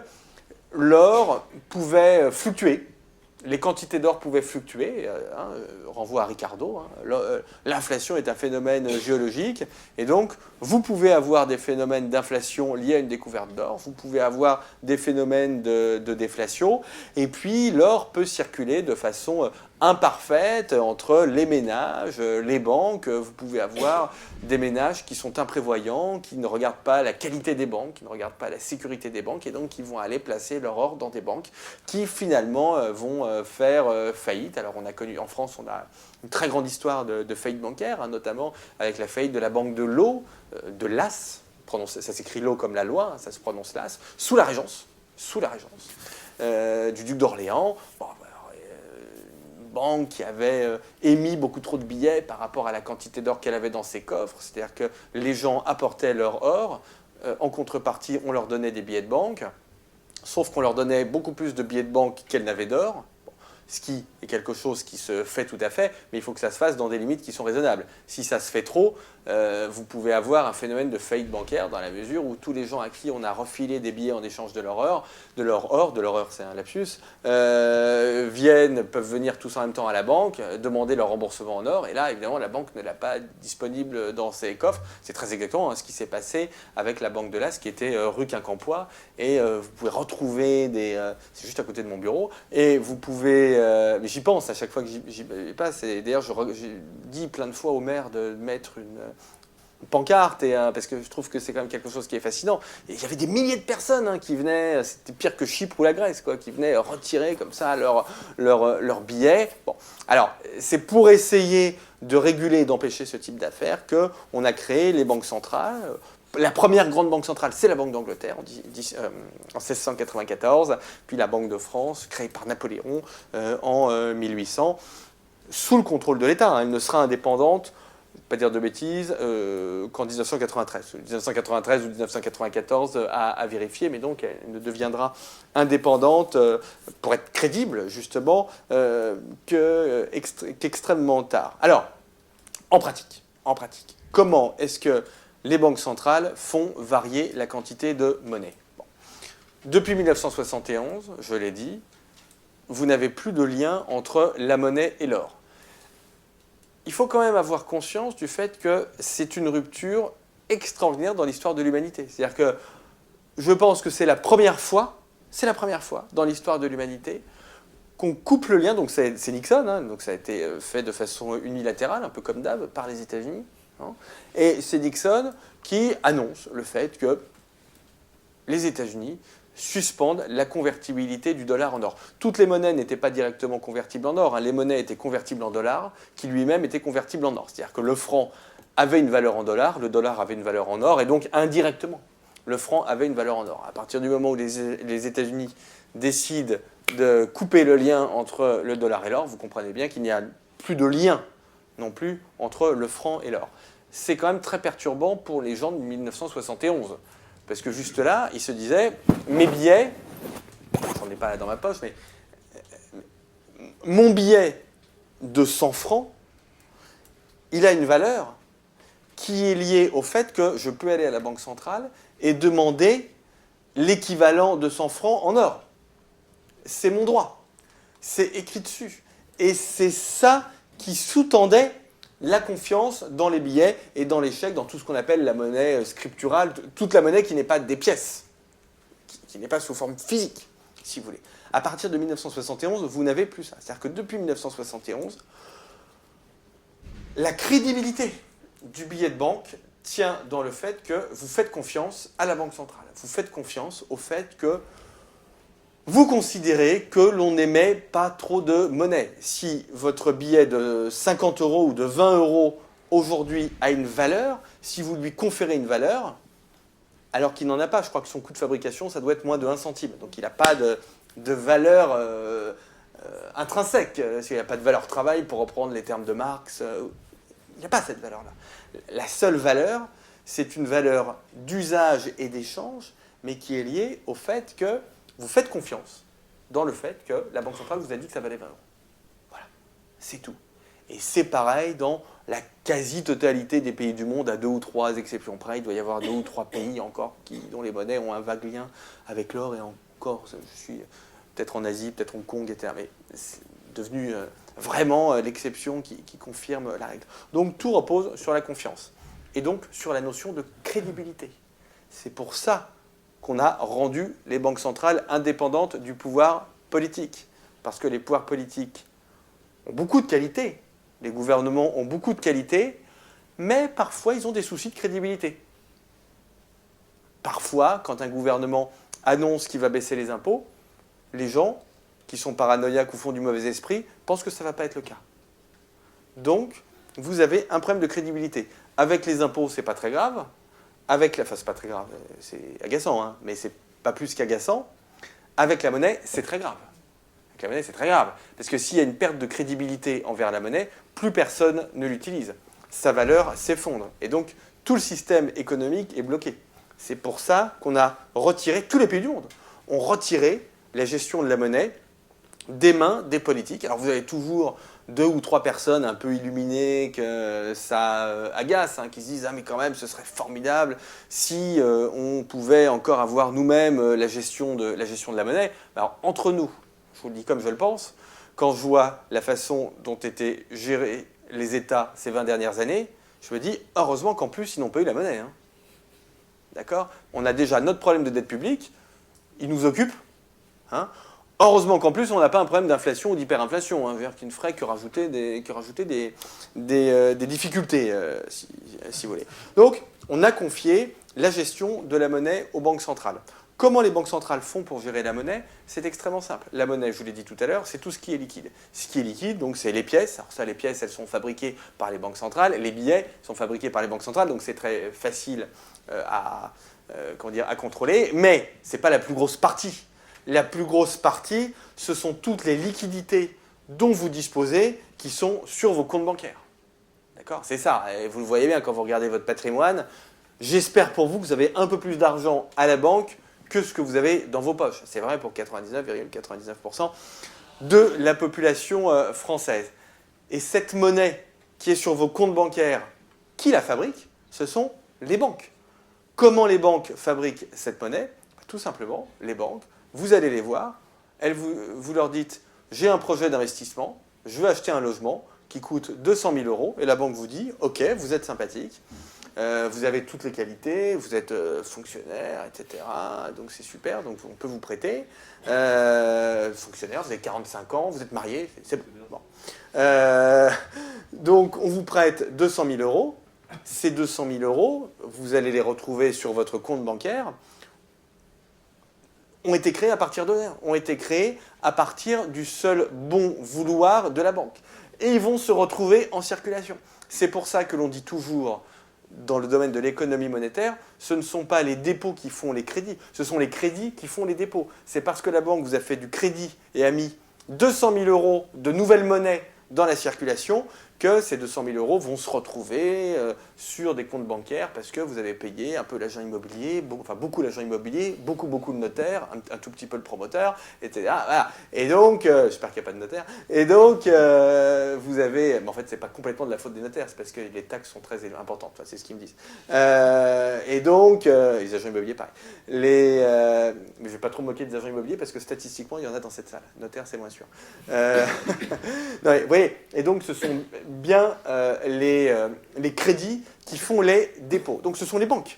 l'or pouvait fluctuer. Les quantités d'or pouvaient fluctuer, renvoie à Ricardo, hein, l'inflation est un phénomène géologique, et donc vous pouvez avoir des phénomènes d'inflation liés à une découverte d'or, vous pouvez avoir des phénomènes de déflation, et puis l'or peut circuler de façon imparfaite entre les ménages, les banques. Vous pouvez avoir des ménages qui sont imprévoyants, qui ne regardent pas la qualité des banques, qui ne regardent pas la sécurité des banques, et donc qui vont aller placer leur or dans des banques qui finalement vont faire faillite. Alors on a connu, en France, on a une très grande histoire de faillite bancaire, hein, notamment avec la faillite de la banque de l'eau, de l'As, ça s'écrit l'eau comme la loi, hein, ça se prononce l'As, sous la Régence du duc d'Orléans. Bon, banque qui avait émis beaucoup trop de billets par rapport à la quantité d'or qu'elle avait dans ses coffres. C'est-à-dire que les gens apportaient leur or, en contrepartie, on leur donnait des billets de banque, sauf qu'on leur donnait beaucoup plus de billets de banque qu'elles n'avaient d'or, ce qui est quelque chose qui se fait tout à fait, mais il faut que ça se fasse dans des limites qui sont raisonnables. Si ça se fait trop, vous pouvez avoir un phénomène de faillite bancaire dans la mesure où tous les gens à qui on a refilé des billets en échange de leur or, c'est un lapsus, peuvent venir tous en même temps à la banque, demander leur remboursement en or, et là, évidemment, la banque ne l'a pas disponible dans ses coffres. C'est très exactement ce qui s'est passé avec la banque de l'As, qui était rue Quincampoix, et vous pouvez retrouver c'est juste à côté de mon bureau, et vous pouvez mais j'y pense à chaque fois que j'y passe. Et d'ailleurs, j'ai dit plein de fois au maire de mettre une pancarte, parce que je trouve que c'est quand même quelque chose qui est fascinant. Et il y avait des milliers de personnes hein, qui venaient, c'était pire que Chypre ou la Grèce, quoi, qui venaient retirer comme ça leur billet. Bon, alors, c'est pour essayer de réguler et d'empêcher ce type d'affaires qu'on a créé les banques centrales. La première grande banque centrale, c'est la Banque d'Angleterre en 1694, puis la Banque de France, créée par Napoléon en 1800, sous le contrôle de l'État. Hein. Elle ne sera indépendante, pas dire de bêtises, qu'en 1993. 1993 ou 1994 à vérifier, mais donc elle ne deviendra indépendante pour être crédible, justement, qu'extrêmement tard. Alors, en pratique, comment est-ce que les banques centrales font varier la quantité de monnaie? Bon. Depuis 1971, je l'ai dit, vous n'avez plus de lien entre la monnaie et l'or. Il faut quand même avoir conscience du fait que c'est une rupture extraordinaire dans l'histoire de l'humanité. C'est-à-dire que je pense que c'est la première fois dans l'histoire de l'humanité qu'on coupe le lien, donc c'est Nixon, hein, donc ça a été fait de façon unilatérale, un peu comme d'hab, par les États-Unis. Hein, et c'est Nixon qui annonce le fait que les États-Unis suspendent la convertibilité du dollar en or. Toutes les monnaies n'étaient pas directement convertibles en or. Hein. Les monnaies étaient convertibles en dollars, qui lui-même étaient convertibles en or. C'est-à-dire que le franc avait une valeur en dollars, le dollar avait une valeur en or, et donc indirectement, le franc avait une valeur en or. À partir du moment où les États-Unis décident de couper le lien entre le dollar et l'or, vous comprenez bien qu'il n'y a plus de lien non plus entre le franc et l'or. C'est quand même très perturbant pour les gens de 1971. Parce que juste là, ils se disaient, mes billets, j'en ai pas là dans ma poche, mais mon billet de 100 francs, il a une valeur qui est liée au fait que je peux aller à la banque centrale et demander l'équivalent de 100 francs en or. C'est mon droit. C'est écrit dessus. Et c'est ça qui sous-tendait la confiance dans les billets et dans les chèques, dans tout ce qu'on appelle la monnaie scripturale, toute la monnaie qui n'est pas des pièces, qui n'est pas sous forme physique, si vous voulez. À partir de 1971, vous n'avez plus ça. C'est-à-dire que depuis 1971, la crédibilité du billet de banque tient dans le fait que vous faites confiance à la Banque centrale. Vous faites confiance au fait que vous considérez que l'on n'émet pas trop de monnaie. Si votre billet de 50 € ou de 20 € aujourd'hui a une valeur, si vous lui conférez une valeur, alors qu'il n'en a pas, je crois que son coût de fabrication, ça doit être moins de 1 centime. Donc il n'a pas de valeur intrinsèque. Il n'y a pas de valeur travail, pour reprendre les termes de Marx. Il n'y a pas cette valeur-là. La seule valeur, c'est une valeur d'usage et d'échange, mais qui est liée au fait que vous faites confiance dans le fait que la Banque centrale vous a dit que ça valait 20 €. Voilà, c'est tout. Et c'est pareil dans la quasi-totalité des pays du monde, à 2 ou 3 exceptions près. Il doit y avoir 2 ou 3 pays encore dont les monnaies ont un vague lien avec l'or, et encore, je suis peut-être en Asie, peut-être Hong Kong, etc. Mais c'est devenu vraiment l'exception qui confirme la règle. Donc tout repose sur la confiance, et donc sur la notion de crédibilité. C'est pour ça qu'on a rendu les banques centrales indépendantes du pouvoir politique. Parce que les pouvoirs politiques ont beaucoup de qualités, les gouvernements ont beaucoup de qualités, mais parfois ils ont des soucis de crédibilité. Parfois, quand un gouvernement annonce qu'il va baisser les impôts, les gens qui sont paranoïaques ou font du mauvais esprit pensent que ça ne va pas être le cas. Donc, vous avez un problème de crédibilité. Avec les impôts, c'est pas très grave. C'est pas très grave, c'est agaçant, hein, mais c'est pas plus qu'agaçant. Avec la monnaie, c'est très grave. Avec la monnaie, c'est très grave. Parce que s'il y a une perte de crédibilité envers la monnaie, plus personne ne l'utilise. Sa valeur s'effondre. Et donc, tout le système économique est bloqué. C'est pour ça qu'on a retiré, tous les pays du monde ont retiré la gestion de la monnaie des mains des politiques. Alors vous avez toujours 2 ou 3 personnes un peu illuminées que ça agace, hein, qui se disent « Ah mais quand même, ce serait formidable si on pouvait encore avoir nous-mêmes la gestion de la monnaie. » Alors entre nous, je vous le dis comme je le pense, quand je vois la façon dont étaient gérés les États ces 20 dernières années, je me dis « Heureusement qu'en plus, ils n'ont pas eu la monnaie. Hein. » D'accord ? On a déjà notre problème de dette publique, il nous occupe. Hein. Heureusement qu'en plus, on n'a pas un problème d'inflation ou d'hyperinflation, hein, qui ne ferait que rajouter des difficultés, si vous voulez. Donc, on a confié la gestion de la monnaie aux banques centrales. Comment les banques centrales font pour gérer la monnaie? C'est extrêmement simple. La monnaie, je vous l'ai dit tout à l'heure, c'est tout ce qui est liquide. Ce qui est liquide, donc c'est les pièces. Alors ça, les pièces, elles sont fabriquées par les banques centrales. Les billets sont fabriqués par les banques centrales, donc c'est très facile à contrôler. Mais ce n'est pas la plus grosse partie. La plus grosse partie, ce sont toutes les liquidités dont vous disposez qui sont sur vos comptes bancaires. D'accord? C'est ça. Et vous le voyez bien quand vous regardez votre patrimoine. J'espère pour vous que vous avez un peu plus d'argent à la banque que ce que vous avez dans vos poches. C'est vrai pour 99,99% de la population française. Et cette monnaie qui est sur vos comptes bancaires, qui la fabrique? Ce sont les banques. Comment les banques fabriquent cette monnaie? Tout simplement, les banques, vous allez les voir, vous leur dites « j'ai un projet d'investissement, je veux acheter un logement qui coûte 200 000 euros » et la banque vous dit « ok, vous êtes sympathique ». Vous avez toutes les qualités, vous êtes fonctionnaire, etc. Donc c'est super, donc on peut vous prêter. Fonctionnaire, vous avez 45 ans, vous êtes marié, c'est bon. Donc on vous prête 200 000 euros. Ces 200 000 euros, vous allez les retrouver sur votre compte bancaire, ont été créés à partir de rien, ont été créés à partir du seul bon vouloir de la banque. Et ils vont se retrouver en circulation. C'est pour ça que l'on dit toujours, dans le domaine de l'économie monétaire, ce ne sont pas les dépôts qui font les crédits, ce sont les crédits qui font les dépôts. C'est parce que la banque vous a fait du crédit et a mis 200 000 euros de nouvelles monnaies dans la circulation que ces 200 000 euros vont se retrouver sur des comptes bancaires parce que vous avez payé un peu l'agent immobilier, beaucoup l'agent immobilier, beaucoup de notaires, un tout petit peu le promoteur, etc. Voilà. Et donc, j'espère qu'il n'y a pas de notaire, et donc vous avez, mais en fait c'est pas complètement de la faute des notaires, c'est parce que les taxes sont très importantes, enfin, c'est ce qu'ils me disent. Et donc, les agents immobiliers pareil. Mais je ne vais pas trop me moquer des agents immobiliers parce que statistiquement il y en a dans cette salle, notaire c'est moins sûr. Non, vous voyez, et donc ce sont bien les crédits qui font les dépôts. Donc ce sont les banques,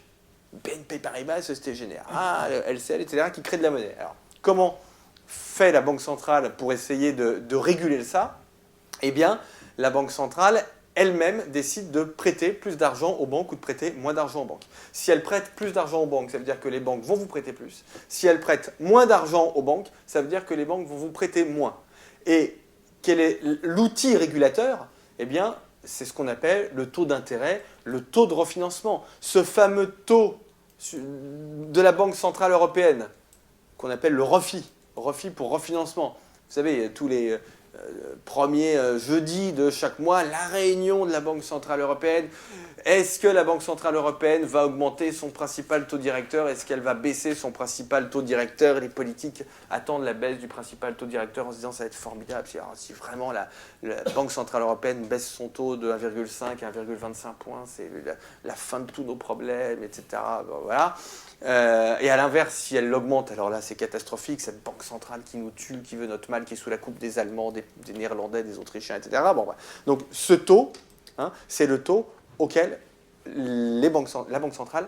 BNP Paribas, Société Générale, LCL, etc., qui créent de la monnaie. Alors, comment fait la Banque centrale pour essayer de réguler ça? Eh bien, la Banque centrale elle-même décide de prêter plus d'argent aux banques ou de prêter moins d'argent aux banques. Si elle prête plus d'argent aux banques, ça veut dire que les banques vont vous prêter plus. Si elle prête moins d'argent aux banques, ça veut dire que les banques vont vous prêter moins. Et quel est l'outil régulateur? Eh bien, c'est ce qu'on appelle le taux d'intérêt, le taux de refinancement. Ce fameux taux de la Banque centrale européenne, qu'on appelle le ROFI, ROFI pour refinancement. Vous savez, tous les premiers jeudis de chaque mois, la réunion de la Banque centrale européenne. Est-ce que la Banque centrale européenne va augmenter son principal taux directeur? Est-ce qu'elle va baisser son principal taux directeur? Les politiques attendent la baisse du principal taux directeur en se disant ça va être formidable. Si vraiment la Banque centrale européenne baisse son taux de 1,5 à 1,25 points, c'est la fin de tous nos problèmes, etc. Bon, voilà. Et à l'inverse, si elle l'augmente, alors là c'est catastrophique, cette banque centrale qui nous tue, qui veut notre mal, qui est sous la coupe des Allemands, des Néerlandais, des Autrichiens, etc. Bon, voilà. Donc ce taux, c'est le taux auquel la Banque centrale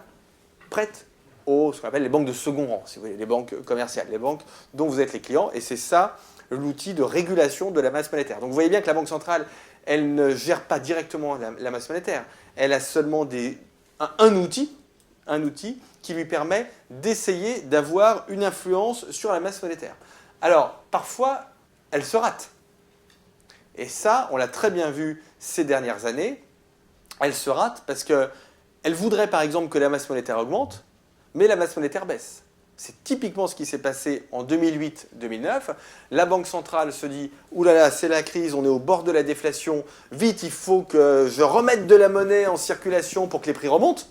prête aux, ce qu'on appelle les banques de second rang, si vous voulez, les banques commerciales, les banques dont vous êtes les clients, et c'est ça l'outil de régulation de la masse monétaire. Donc vous voyez bien que la Banque centrale, elle ne gère pas directement la masse monétaire, elle a seulement un outil qui lui permet d'essayer d'avoir une influence sur la masse monétaire. Alors, parfois, elle se rate. Et ça, on l'a très bien vu ces dernières années, elle se rate parce qu'elle voudrait par exemple que la masse monétaire augmente, mais la masse monétaire baisse. C'est typiquement ce qui s'est passé en 2008-2009. La Banque centrale se dit « Ouh là là, c'est la crise, on est au bord de la déflation, vite, il faut que je remette de la monnaie en circulation pour que les prix remontent.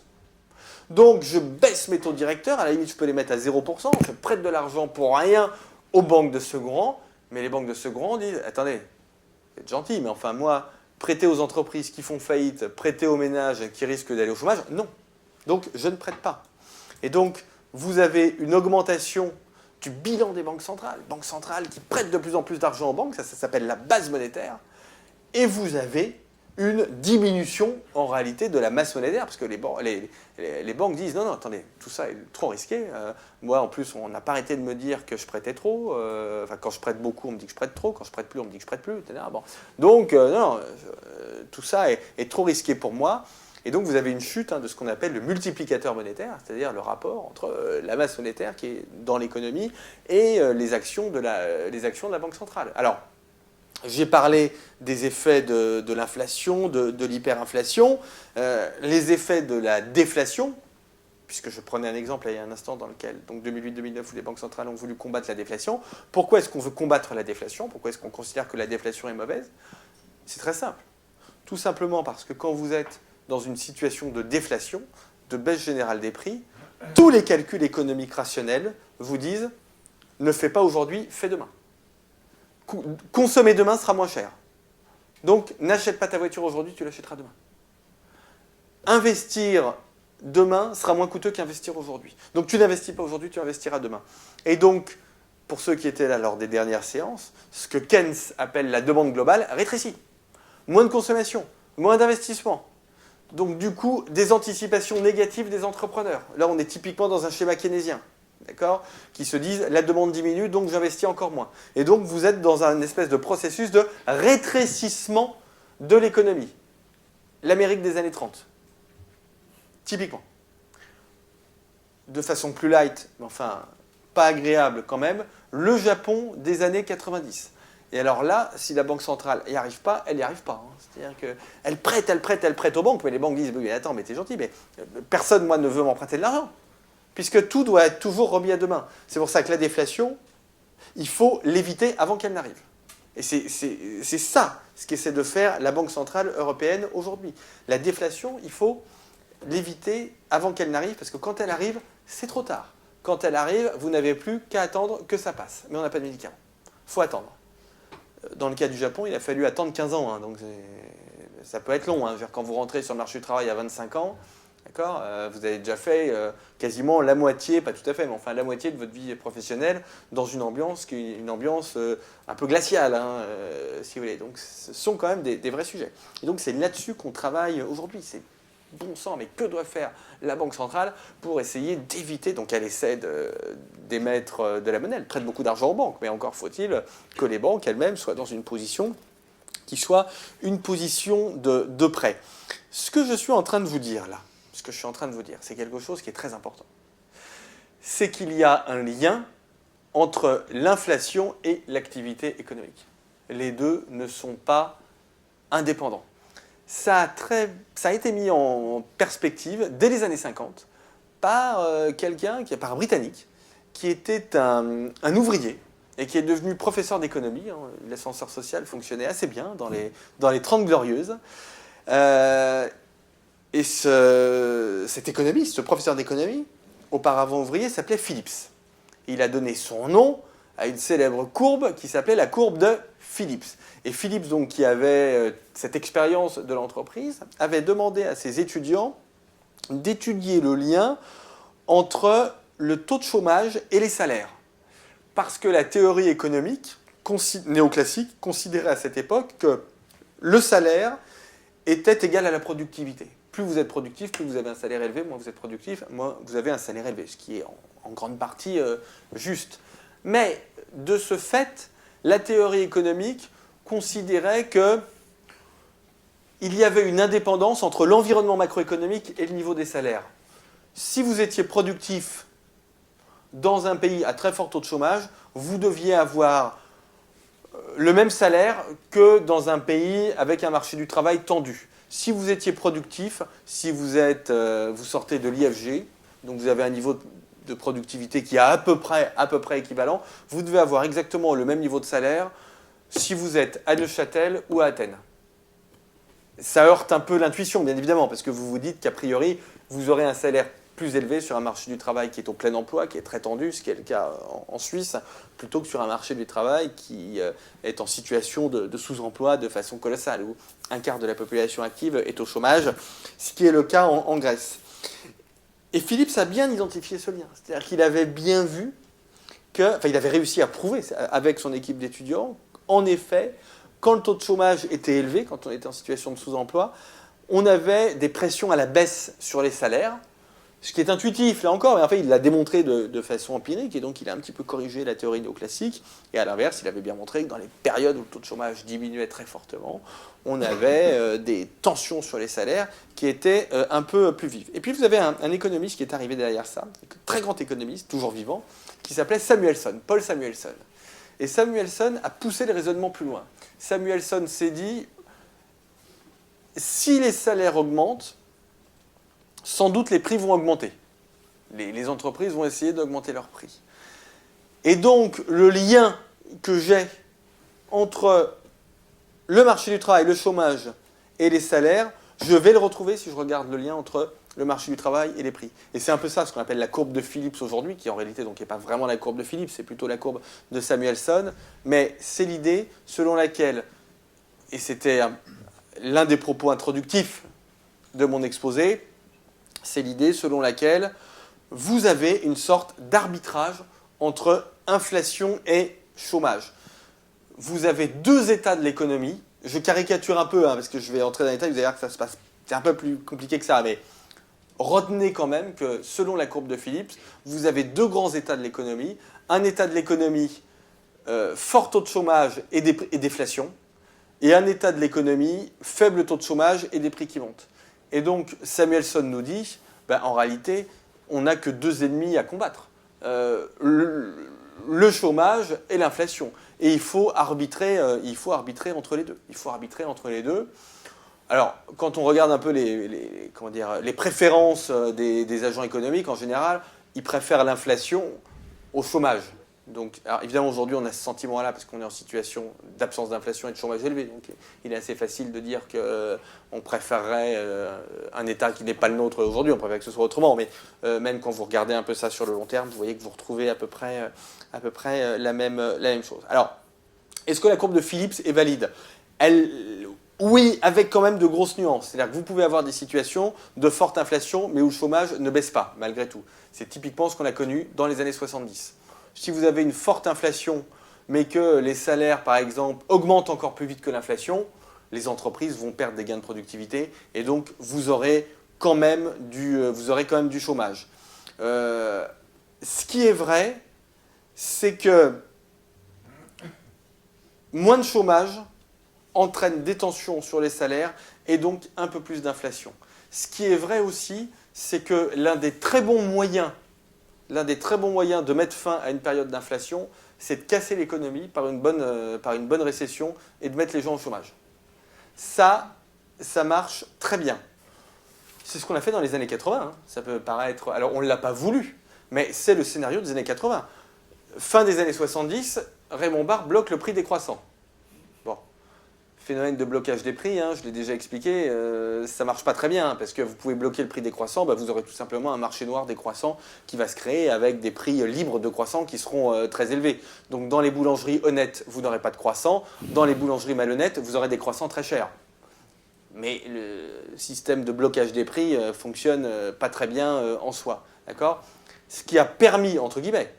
Donc je baisse mes taux directeurs, à la limite je peux les mettre à 0%, je prête de l'argent pour rien aux banques de second rang, mais les banques de second rang disent « Attendez, vous êtes gentil, mais enfin moi, prêter aux entreprises qui font faillite, prêter aux ménages qui risquent d'aller au chômage, non. Donc je ne prête pas. » Et donc, vous avez une augmentation du bilan des banques centrales qui prêtent de plus en plus d'argent aux banques, ça s'appelle la base monétaire, et vous avez une diminution en réalité de la masse monétaire, parce que les banques disent non, attendez, tout ça est trop risqué. Moi, en plus, on n'a pas arrêté de me dire que je prêtais trop. Quand je prête beaucoup, on me dit que je prête trop. Quand je prête plus, on me dit que je prête plus, etc. Bon. Donc, tout ça est trop risqué pour moi. Et donc, vous avez une chute de ce qu'on appelle le multiplicateur monétaire, c'est-à-dire le rapport entre la masse monétaire qui est dans l'économie et les actions de la Banque centrale. Alors, j'ai parlé des effets de l'inflation, de l'hyperinflation, les effets de la déflation, puisque je prenais un exemple il y a un instant dans lequel, donc 2008-2009, où les banques centrales ont voulu combattre la déflation. Pourquoi est-ce qu'on veut combattre la déflation? Pourquoi est-ce qu'on considère que la déflation est mauvaise? C'est très simple. Tout simplement parce que quand vous êtes dans une situation de déflation, de baisse générale des prix, tous les calculs économiques rationnels vous disent « ne fais pas aujourd'hui, fais demain ». Consommer demain sera moins cher. Donc, n'achète pas ta voiture aujourd'hui, tu l'achèteras demain. Investir demain sera moins coûteux qu'investir aujourd'hui. Donc, tu n'investis pas aujourd'hui, tu investiras demain. Et donc, pour ceux qui étaient là lors des dernières séances, ce que Keynes appelle la demande globale rétrécit. Moins de consommation, moins d'investissement. Donc, du coup, des anticipations négatives des entrepreneurs. Là, on est typiquement dans un schéma keynésien. D'accord, qui se disent la demande diminue, donc j'investis encore moins. Et donc vous êtes dans un espèce de processus de rétrécissement de l'économie. L'Amérique des années 30. Typiquement. De façon plus light, mais enfin pas agréable quand même, le Japon des années 90. Et alors là, si la Banque centrale n'y arrive pas, elle n'y arrive pas. C'est-à-dire qu'elle prête aux banques, mais les banques disent oui, attends, mais t'es gentil, mais personne, moi, ne veut m'emprunter de l'argent. Puisque tout doit être toujours remis à demain. C'est pour ça que la déflation, il faut l'éviter avant qu'elle n'arrive. Et c'est ça ce qu'essaie de faire la Banque centrale européenne aujourd'hui. La déflation, il faut l'éviter avant qu'elle n'arrive, parce que quand elle arrive, c'est trop tard. Quand elle arrive, vous n'avez plus qu'à attendre que ça passe. Mais on n'a pas de médicaments. Il faut attendre. Dans le cas du Japon, il a fallu attendre 15 ans. Donc ça peut être long. Quand vous rentrez sur le marché du travail à 25 ans, d'accord, vous avez déjà fait quasiment la moitié, pas tout à fait, mais enfin la moitié de votre vie professionnelle dans une ambiance qui est une ambiance un peu glaciale, si vous voulez. Donc ce sont quand même des vrais sujets. Et donc c'est là-dessus qu'on travaille aujourd'hui. C'est bon sang, mais que doit faire la Banque centrale pour essayer d'éviter, donc elle essaie d'émettre de la monnaie, elle prête beaucoup d'argent aux banques, mais encore faut-il que les banques elles-mêmes soient dans une position qui soit une position de prêt. Ce que je suis en train de vous dire là, c'est quelque chose qui est très important. C'est qu'il y a un lien entre l'inflation et l'activité économique. Les deux ne sont pas indépendants. Ça a été mis en perspective dès les années 50 par par un Britannique, qui était un ouvrier et qui est devenu professeur d'économie. L'ascenseur social fonctionnait assez bien dans les 30 Glorieuses. Et cet économiste, ce professeur d'économie, auparavant ouvrier, s'appelait Phillips. Il a donné son nom à une célèbre courbe qui s'appelait la courbe de Phillips. Et Phillips, donc, qui avait cette expérience de l'entreprise, avait demandé à ses étudiants d'étudier le lien entre le taux de chômage et les salaires. Parce que la théorie économique néoclassique considérait à cette époque que le salaire était égal à la productivité. Plus vous êtes productif, plus vous avez un salaire élevé, moins vous êtes productif, moins vous avez un salaire élevé, ce qui est en grande partie juste. Mais de ce fait, la théorie économique considérait qu'il y avait une indépendance entre l'environnement macroéconomique et le niveau des salaires. Si vous étiez productif dans un pays à très fort taux de chômage, vous deviez avoir le même salaire que dans un pays avec un marché du travail tendu. Si vous étiez productif, si vous sortez de l'IFG, donc vous avez un niveau de productivité qui est à peu près équivalent, vous devez avoir exactement le même niveau de salaire si vous êtes à Neuchâtel ou à Athènes. Ça heurte un peu l'intuition, bien évidemment, parce que vous vous dites qu'a priori, vous aurez un salaire plus élevé sur un marché du travail qui est au plein emploi, qui est très tendu, ce qui est le cas en Suisse, plutôt que sur un marché du travail qui est en situation de sous-emploi de façon colossale, où un quart de la population active est au chômage, ce qui est le cas en Grèce. Et Phillips a bien identifié ce lien, c'est-à-dire qu'il avait bien vu il avait réussi à prouver avec son équipe d'étudiants, en effet, quand le taux de chômage était élevé, quand on était en situation de sous-emploi, on avait des pressions à la baisse sur les salaires, ce qui est intuitif, là encore, mais en fait, il l'a démontré de façon empirique, et donc il a un petit peu corrigé la théorie néoclassique, et à l'inverse, il avait bien montré que dans les périodes où le taux de chômage diminuait très fortement, on avait des tensions sur les salaires qui étaient un peu plus vives. Et puis vous avez un économiste qui est arrivé derrière ça, un très grand économiste, toujours vivant, qui s'appelait Samuelson, Paul Samuelson. Et Samuelson a poussé les raisonnements plus loin. Samuelson s'est dit, si les salaires augmentent, sans doute les prix vont augmenter. Les entreprises vont essayer d'augmenter leurs prix. Et donc, le lien que j'ai entre le marché du travail, le chômage et les salaires, je vais le retrouver si je regarde le lien entre le marché du travail et les prix. Et c'est un peu ça, ce qu'on appelle la courbe de Phillips aujourd'hui, qui en réalité n'est pas vraiment la courbe de Phillips, c'est plutôt la courbe de Samuelson. Mais c'est l'idée selon laquelle, et c'était l'un des propos introductifs de mon exposé, c'est l'idée selon laquelle vous avez une sorte d'arbitrage entre inflation et chômage. Vous avez deux états de l'économie. Je caricature un peu, parce que je vais entrer dans les détails, vous allez voir que ça se passe, c'est un peu plus compliqué que ça, mais retenez quand même que selon la courbe de Phillips, vous avez deux grands états de l'économie. Un état de l'économie, fort taux de chômage et déflation, et un état de l'économie, faible taux de chômage et des prix qui montent. Et donc, Samuelson nous dit, en réalité, on n'a que deux ennemis à combattre. Le chômage et l'inflation. Et il faut arbitrer entre les deux. Il faut arbitrer entre les deux. Alors, quand on regarde un peu les préférences des agents économiques, en général, ils préfèrent l'inflation au chômage. Donc, alors évidemment, aujourd'hui, on a ce sentiment-là parce qu'on est en situation d'absence d'inflation et de chômage élevé. Donc, il est assez facile de dire qu'on préférerait un État qui n'est pas le nôtre aujourd'hui. On préfère que ce soit autrement. Mais même quand vous regardez un peu ça sur le long terme, vous voyez que vous retrouvez à peu près la même chose. Alors, est-ce que la courbe de Phillips est valide ? Oui, avec quand même de grosses nuances. C'est-à-dire que vous pouvez avoir des situations de forte inflation, mais où le chômage ne baisse pas, malgré tout. C'est typiquement ce qu'on a connu dans les années 70. Si vous avez une forte inflation, mais que les salaires, par exemple, augmentent encore plus vite que l'inflation, les entreprises vont perdre des gains de productivité, et donc vous aurez quand même du chômage. Ce qui est vrai, c'est que moins de chômage entraîne des tensions sur les salaires et donc un peu plus d'inflation. Ce qui est vrai aussi, c'est que l'un des très bons moyens de mettre fin à une période d'inflation, c'est de casser l'économie par une bonne récession et de mettre les gens au chômage. Ça marche très bien. C'est ce qu'on a fait dans les années 80. Hein. Ça peut paraître... Alors, on ne l'a pas voulu, mais c'est le scénario des années 80. Fin des années 70, Raymond Barre bloque le prix décroissant. Bon. Phénomène de blocage des prix, je l'ai déjà expliqué, ça ne marche pas très bien, parce que vous pouvez bloquer le prix décroissant, vous aurez tout simplement un marché noir décroissant qui va se créer avec des prix libres de croissant qui seront très élevés. Donc dans les boulangeries honnêtes, vous n'aurez pas de croissant, dans les boulangeries malhonnêtes, vous aurez des croissants très chers. Mais le système de blocage des prix fonctionne pas très bien en soi. D'accord ? Ce qui a permis, entre guillemets,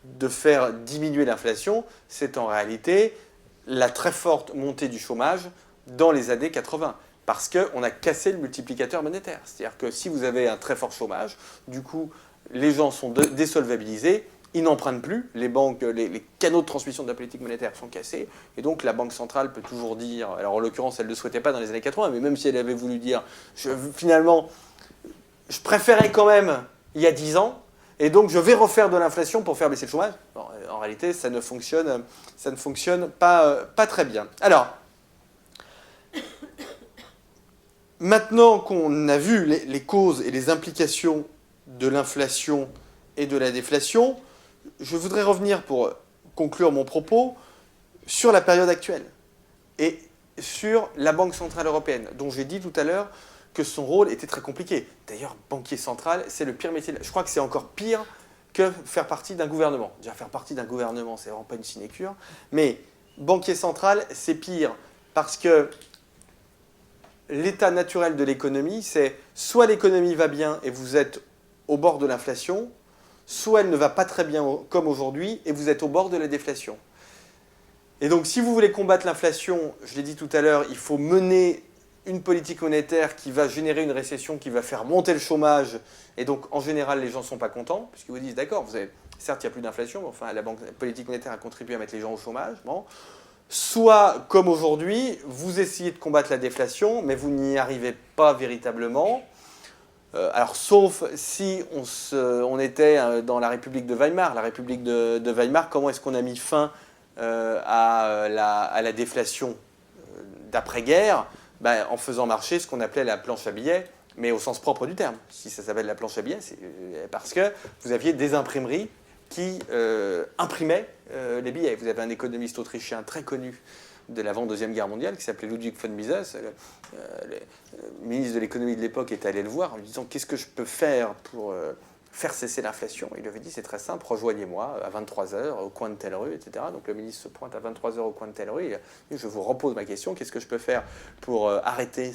de faire diminuer l'inflation, c'est en réalité la très forte montée du chômage dans les années 80. Parce qu'on a cassé le multiplicateur monétaire. C'est-à-dire que si vous avez un très fort chômage, du coup, les gens sont désolvabilisés, ils n'empruntent plus, les banques, les canaux de transmission de la politique monétaire sont cassés, et donc la Banque centrale peut toujours dire, alors en l'occurrence elle ne le souhaitait pas dans les années 80, mais même si elle avait voulu dire, finalement, je préférais quand même il y a 10 ans, et donc je vais refaire de l'inflation pour faire baisser le chômage. Bon, en réalité, ça ne fonctionne pas très bien. Alors, maintenant qu'on a vu les causes et les implications de l'inflation et de la déflation, je voudrais revenir pour conclure mon propos sur la période actuelle et sur la Banque centrale européenne, dont j'ai dit tout à l'heure que son rôle était très compliqué. D'ailleurs, banquier central, c'est le pire métier. Je crois que c'est encore pire que faire partie d'un gouvernement. Déjà, faire partie d'un gouvernement, c'est vraiment pas une sinécure. Mais banquier central, c'est pire parce que l'état naturel de l'économie, c'est soit l'économie va bien et vous êtes au bord de l'inflation, soit elle ne va pas très bien comme aujourd'hui et vous êtes au bord de la déflation. Et donc, si vous voulez combattre l'inflation, je l'ai dit tout à l'heure, il faut mener une politique monétaire qui va générer une récession, qui va faire monter le chômage. Et donc, en général, les gens ne sont pas contents, puisqu'ils vous disent, d'accord, certes, il n'y a plus d'inflation, mais enfin, la politique monétaire a contribué à mettre les gens au chômage. Bon. Soit, comme aujourd'hui, vous essayez de combattre la déflation, mais vous n'y arrivez pas véritablement. Alors, sauf si on était dans la République de Weimar. La République de Weimar, comment est-ce qu'on a mis fin à la déflation d'après-guerre? En faisant marcher ce qu'on appelait la planche à billets, mais au sens propre du terme. Si ça s'appelle la planche à billets, c'est parce que vous aviez des imprimeries qui imprimaient les billets. Vous avez un économiste autrichien très connu de l'avant-deuxième guerre mondiale qui s'appelait Ludwig von Mises. Le ministre de l'économie de l'époque est allé le voir en lui disant « Qu'est-ce que je peux faire pour faire cesser l'inflation ?» Il lui avait dit « C'est très simple, rejoignez-moi à 23h au coin de telle rue, etc. » Donc le ministre se pointe à 23h au coin de telle rue et dit « Je vous repose ma question, qu'est-ce que je peux faire pour arrêter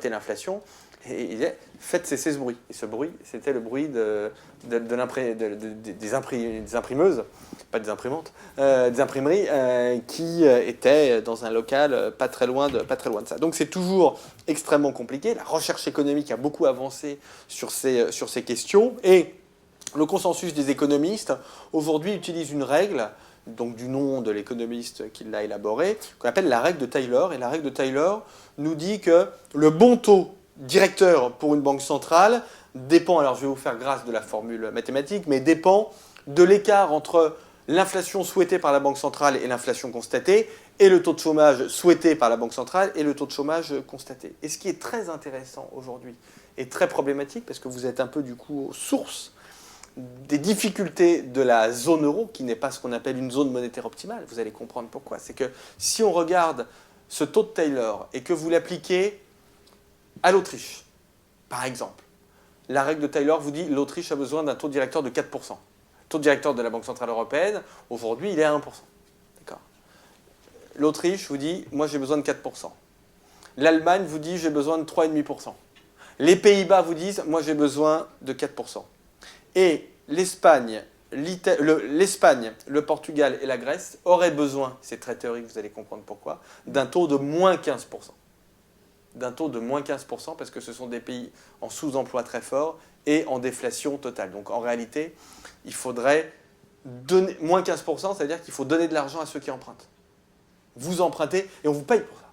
l'inflation ?» Et il dit « Faites cesser ce bruit. » Et ce bruit, c'était le bruit des imprimeuses, pas des imprimantes, des imprimeries qui étaient dans un local pas très loin de ça. Donc c'est toujours extrêmement compliqué. La recherche économique a beaucoup avancé sur ces questions. Et le consensus des économistes, aujourd'hui, utilise une règle, donc du nom de l'économiste qui l'a élaborée, qu'on appelle la règle de Taylor. Et la règle de Taylor nous dit que le bon taux directeur pour une banque centrale dépend, alors je vais vous faire grâce de la formule mathématique, mais dépend de l'écart entre l'inflation souhaitée par la Banque centrale et l'inflation constatée, et le taux de chômage souhaité par la Banque centrale et le taux de chômage constaté. Et ce qui est très intéressant aujourd'hui, et très problématique, parce que vous êtes un peu du coup aux sources des difficultés de la zone euro, qui n'est pas ce qu'on appelle une zone monétaire optimale, vous allez comprendre pourquoi. C'est que si on regarde ce taux de Taylor et que vous l'appliquez à l'Autriche, par exemple, la règle de Taylor vous dit que l'Autriche a besoin d'un taux directeur de 4%. Le taux directeur de la Banque Centrale Européenne, aujourd'hui, il est à 1%. D'accord. L'Autriche vous dit, moi j'ai besoin de 4%. L'Allemagne vous dit, j'ai besoin de 3,5%. Les Pays-Bas vous disent, moi j'ai besoin de 4%. Et l'Espagne, le Portugal et la Grèce auraient besoin, c'est très théorique, vous allez comprendre pourquoi, d'un taux de moins 15%. D'un taux de moins 15% parce que ce sont des pays en sous-emploi très fort et en déflation totale. Donc en réalité, il faudrait donner moins 15%, c'est-à-dire qu'il faut donner de l'argent à ceux qui empruntent. Vous empruntez et on vous paye pour ça.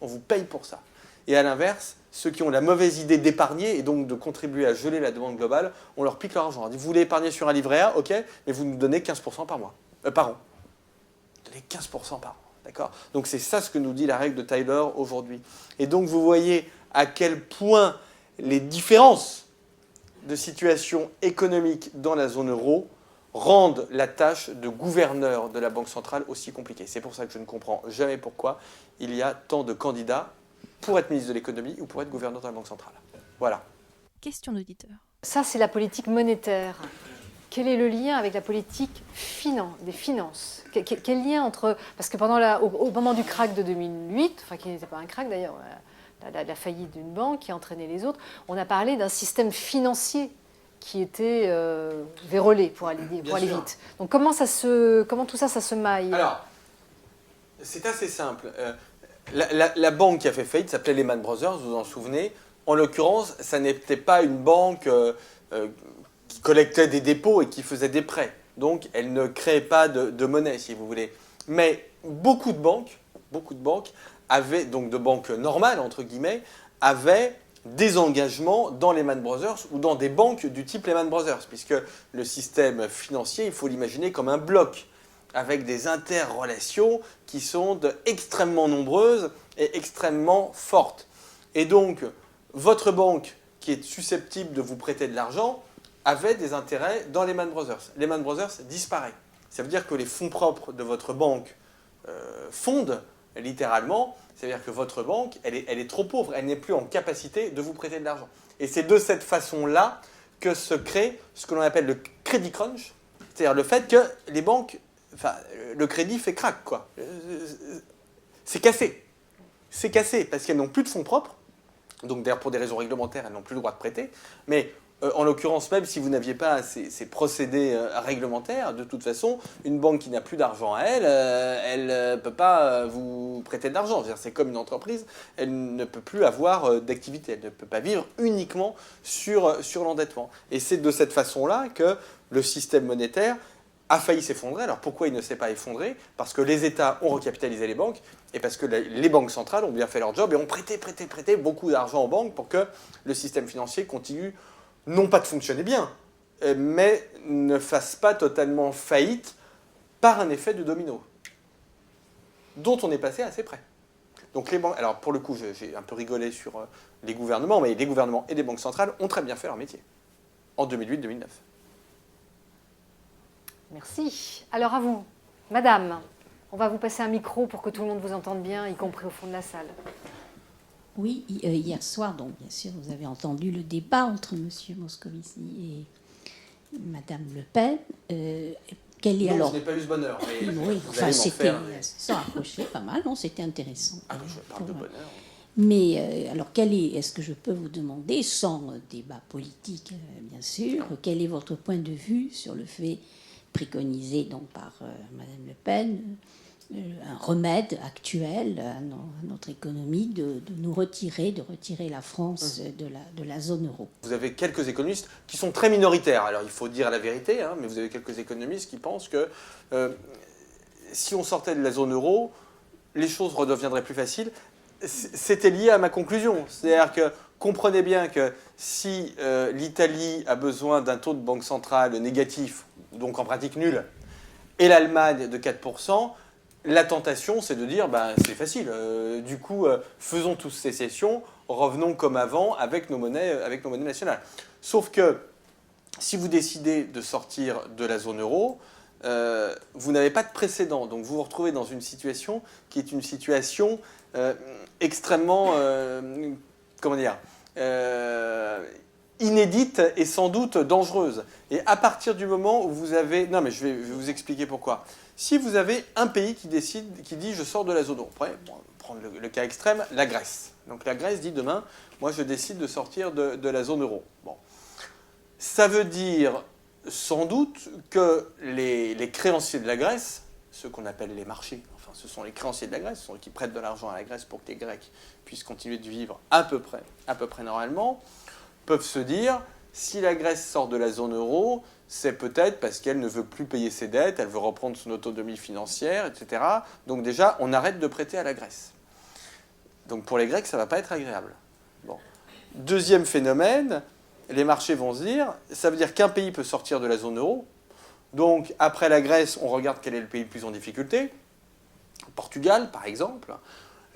On vous paye pour ça. Et à l'inverse, ceux qui ont la mauvaise idée d'épargner et donc de contribuer à geler la demande globale, on leur pique leur argent. On dit, vous voulez épargner sur un livret A, ok, mais vous nous donnez 15% par an. Vous donnez 15% par an. D'accord ? Donc c'est ça ce que nous dit la règle de Taylor aujourd'hui. Et donc vous voyez à quel point les différences de situation économique dans la zone euro rendent la tâche de gouverneur de la Banque centrale aussi compliquée. C'est pour ça que je ne comprends jamais pourquoi il y a tant de candidats pour être ministre de l'économie ou pour être gouverneur de la Banque centrale. Voilà. Question d'auditeur. Ça, c'est la politique monétaire. Quel est le lien avec la politique des finances ? Quel lien entre... Parce que au moment du krach de 2008, enfin qui n'était pas un krach d'ailleurs, la faillite d'une banque qui a entraîné les autres, on a parlé d'un système financier qui était vérolé pour aller vite. Donc comment tout ça se maille ? Alors, c'est assez simple. La banque qui a fait faillite s'appelait Lehman Brothers, vous vous en souvenez. En l'occurrence, ça n'était pas une banque qui collectait des dépôts et qui faisait des prêts. Donc, elle ne créait pas de monnaie, si vous voulez. Mais beaucoup de banques avaient, donc de banques normales, entre guillemets, avaient des engagements dans Lehman Brothers ou dans des banques du type Lehman Brothers, puisque le système financier, il faut l'imaginer comme un bloc, avec des interrelations qui sont extrêmement nombreuses et extrêmement fortes. Et donc, votre banque qui est susceptible de vous prêter de l'argent avait des intérêts dans Lehman Brothers. Lehman Brothers disparaît. Ça veut dire que les fonds propres de votre banque fondent, littéralement. C'est-à-dire que votre banque, elle est trop pauvre. Elle n'est plus en capacité de vous prêter de l'argent. Et c'est de cette façon-là que se crée ce que l'on appelle le crédit crunch. C'est-à-dire le fait que les banques... Enfin, le crédit fait crack, quoi. C'est cassé. C'est cassé parce qu'elles n'ont plus de fonds propres. Donc, d'ailleurs, pour des raisons réglementaires, elles n'ont plus le droit de prêter. Mais En l'occurrence, même si vous n'aviez pas ces procédés réglementaires, de toute façon, une banque qui n'a plus d'argent à elle, elle ne peut pas vous prêter de l'argent. C'est comme une entreprise, elle ne peut plus avoir d'activité, elle ne peut pas vivre uniquement sur l'endettement. Et c'est de cette façon-là que le système monétaire a failli s'effondrer. Alors pourquoi il ne s'est pas effondré? Parce que les États ont recapitalisé les banques et parce que les banques centrales ont bien fait leur job et ont prêté beaucoup d'argent aux banques pour que le système financier continue non pas de fonctionner bien, mais ne fasse pas totalement faillite par un effet de domino, dont on est passé assez près. Donc les banques, alors pour le coup, j'ai un peu rigolé sur les gouvernements, mais les gouvernements et les banques centrales ont très bien fait leur métier, en 2008-2009. Merci. Alors à vous, madame, on va vous passer un micro pour que tout le monde vous entende bien, y compris au fond de la salle. Oui, hier soir, donc bien sûr, vous avez entendu le débat entre M. Moscovici et Mme Le Pen. Quel est Non, alors... je n'ai pas eu ce bonheur. Mais Oui, vous enfin, allez m'en c'était... faire. Ça rapprochait pas mal, non, c'était intéressant. Ah, je parle de bonheur. Mais alors, est-ce que je peux vous demander, sans débat politique, bien sûr, quel est votre point de vue sur le fait préconisé donc par Mme Le Pen, un remède actuel à notre économie de retirer la France de la zone euro? Vous avez quelques économistes qui sont très minoritaires. Alors il faut dire la vérité, hein, mais vous avez quelques économistes qui pensent que si on sortait de la zone euro, les choses redeviendraient plus faciles. C'était lié à ma conclusion. C'est-à-dire que comprenez bien que si l'Italie a besoin d'un taux de banque centrale négatif, donc en pratique nul, et l'Allemagne de 4%, la tentation, c'est de dire, c'est facile. Du coup, faisons tous sécession, revenons comme avant avec nos monnaies nationales. Sauf que si vous décidez de sortir de la zone euro, vous n'avez pas de précédent. Donc vous vous retrouvez dans une situation qui est une situation extrêmement, inédite et sans doute dangereuse. Et à partir du moment où vous avez... Non, mais je vais vous expliquer pourquoi. Si vous avez un pays qui dit je sors de la zone euro, après, on va prendre le cas extrême, la Grèce. Donc la Grèce dit demain, moi je décide de sortir de la zone euro. Bon. Ça veut dire sans doute que les créanciers de la Grèce, ceux qu'on appelle les marchés, enfin ce sont les créanciers de la Grèce, ce sont eux qui prêtent de l'argent à la Grèce pour que les Grecs puissent continuer de vivre à peu près normalement, peuvent se dire, si la Grèce sort de la zone euro, c'est peut-être parce qu'elle ne veut plus payer ses dettes, elle veut reprendre son autonomie financière, etc. Donc déjà, on arrête de prêter à la Grèce. Donc pour les Grecs, ça ne va pas être agréable. Bon. Deuxième phénomène, les marchés vont se dire, ça veut dire qu'un pays peut sortir de la zone euro. Donc après la Grèce, on regarde quel est le pays le plus en difficulté. Portugal, par exemple.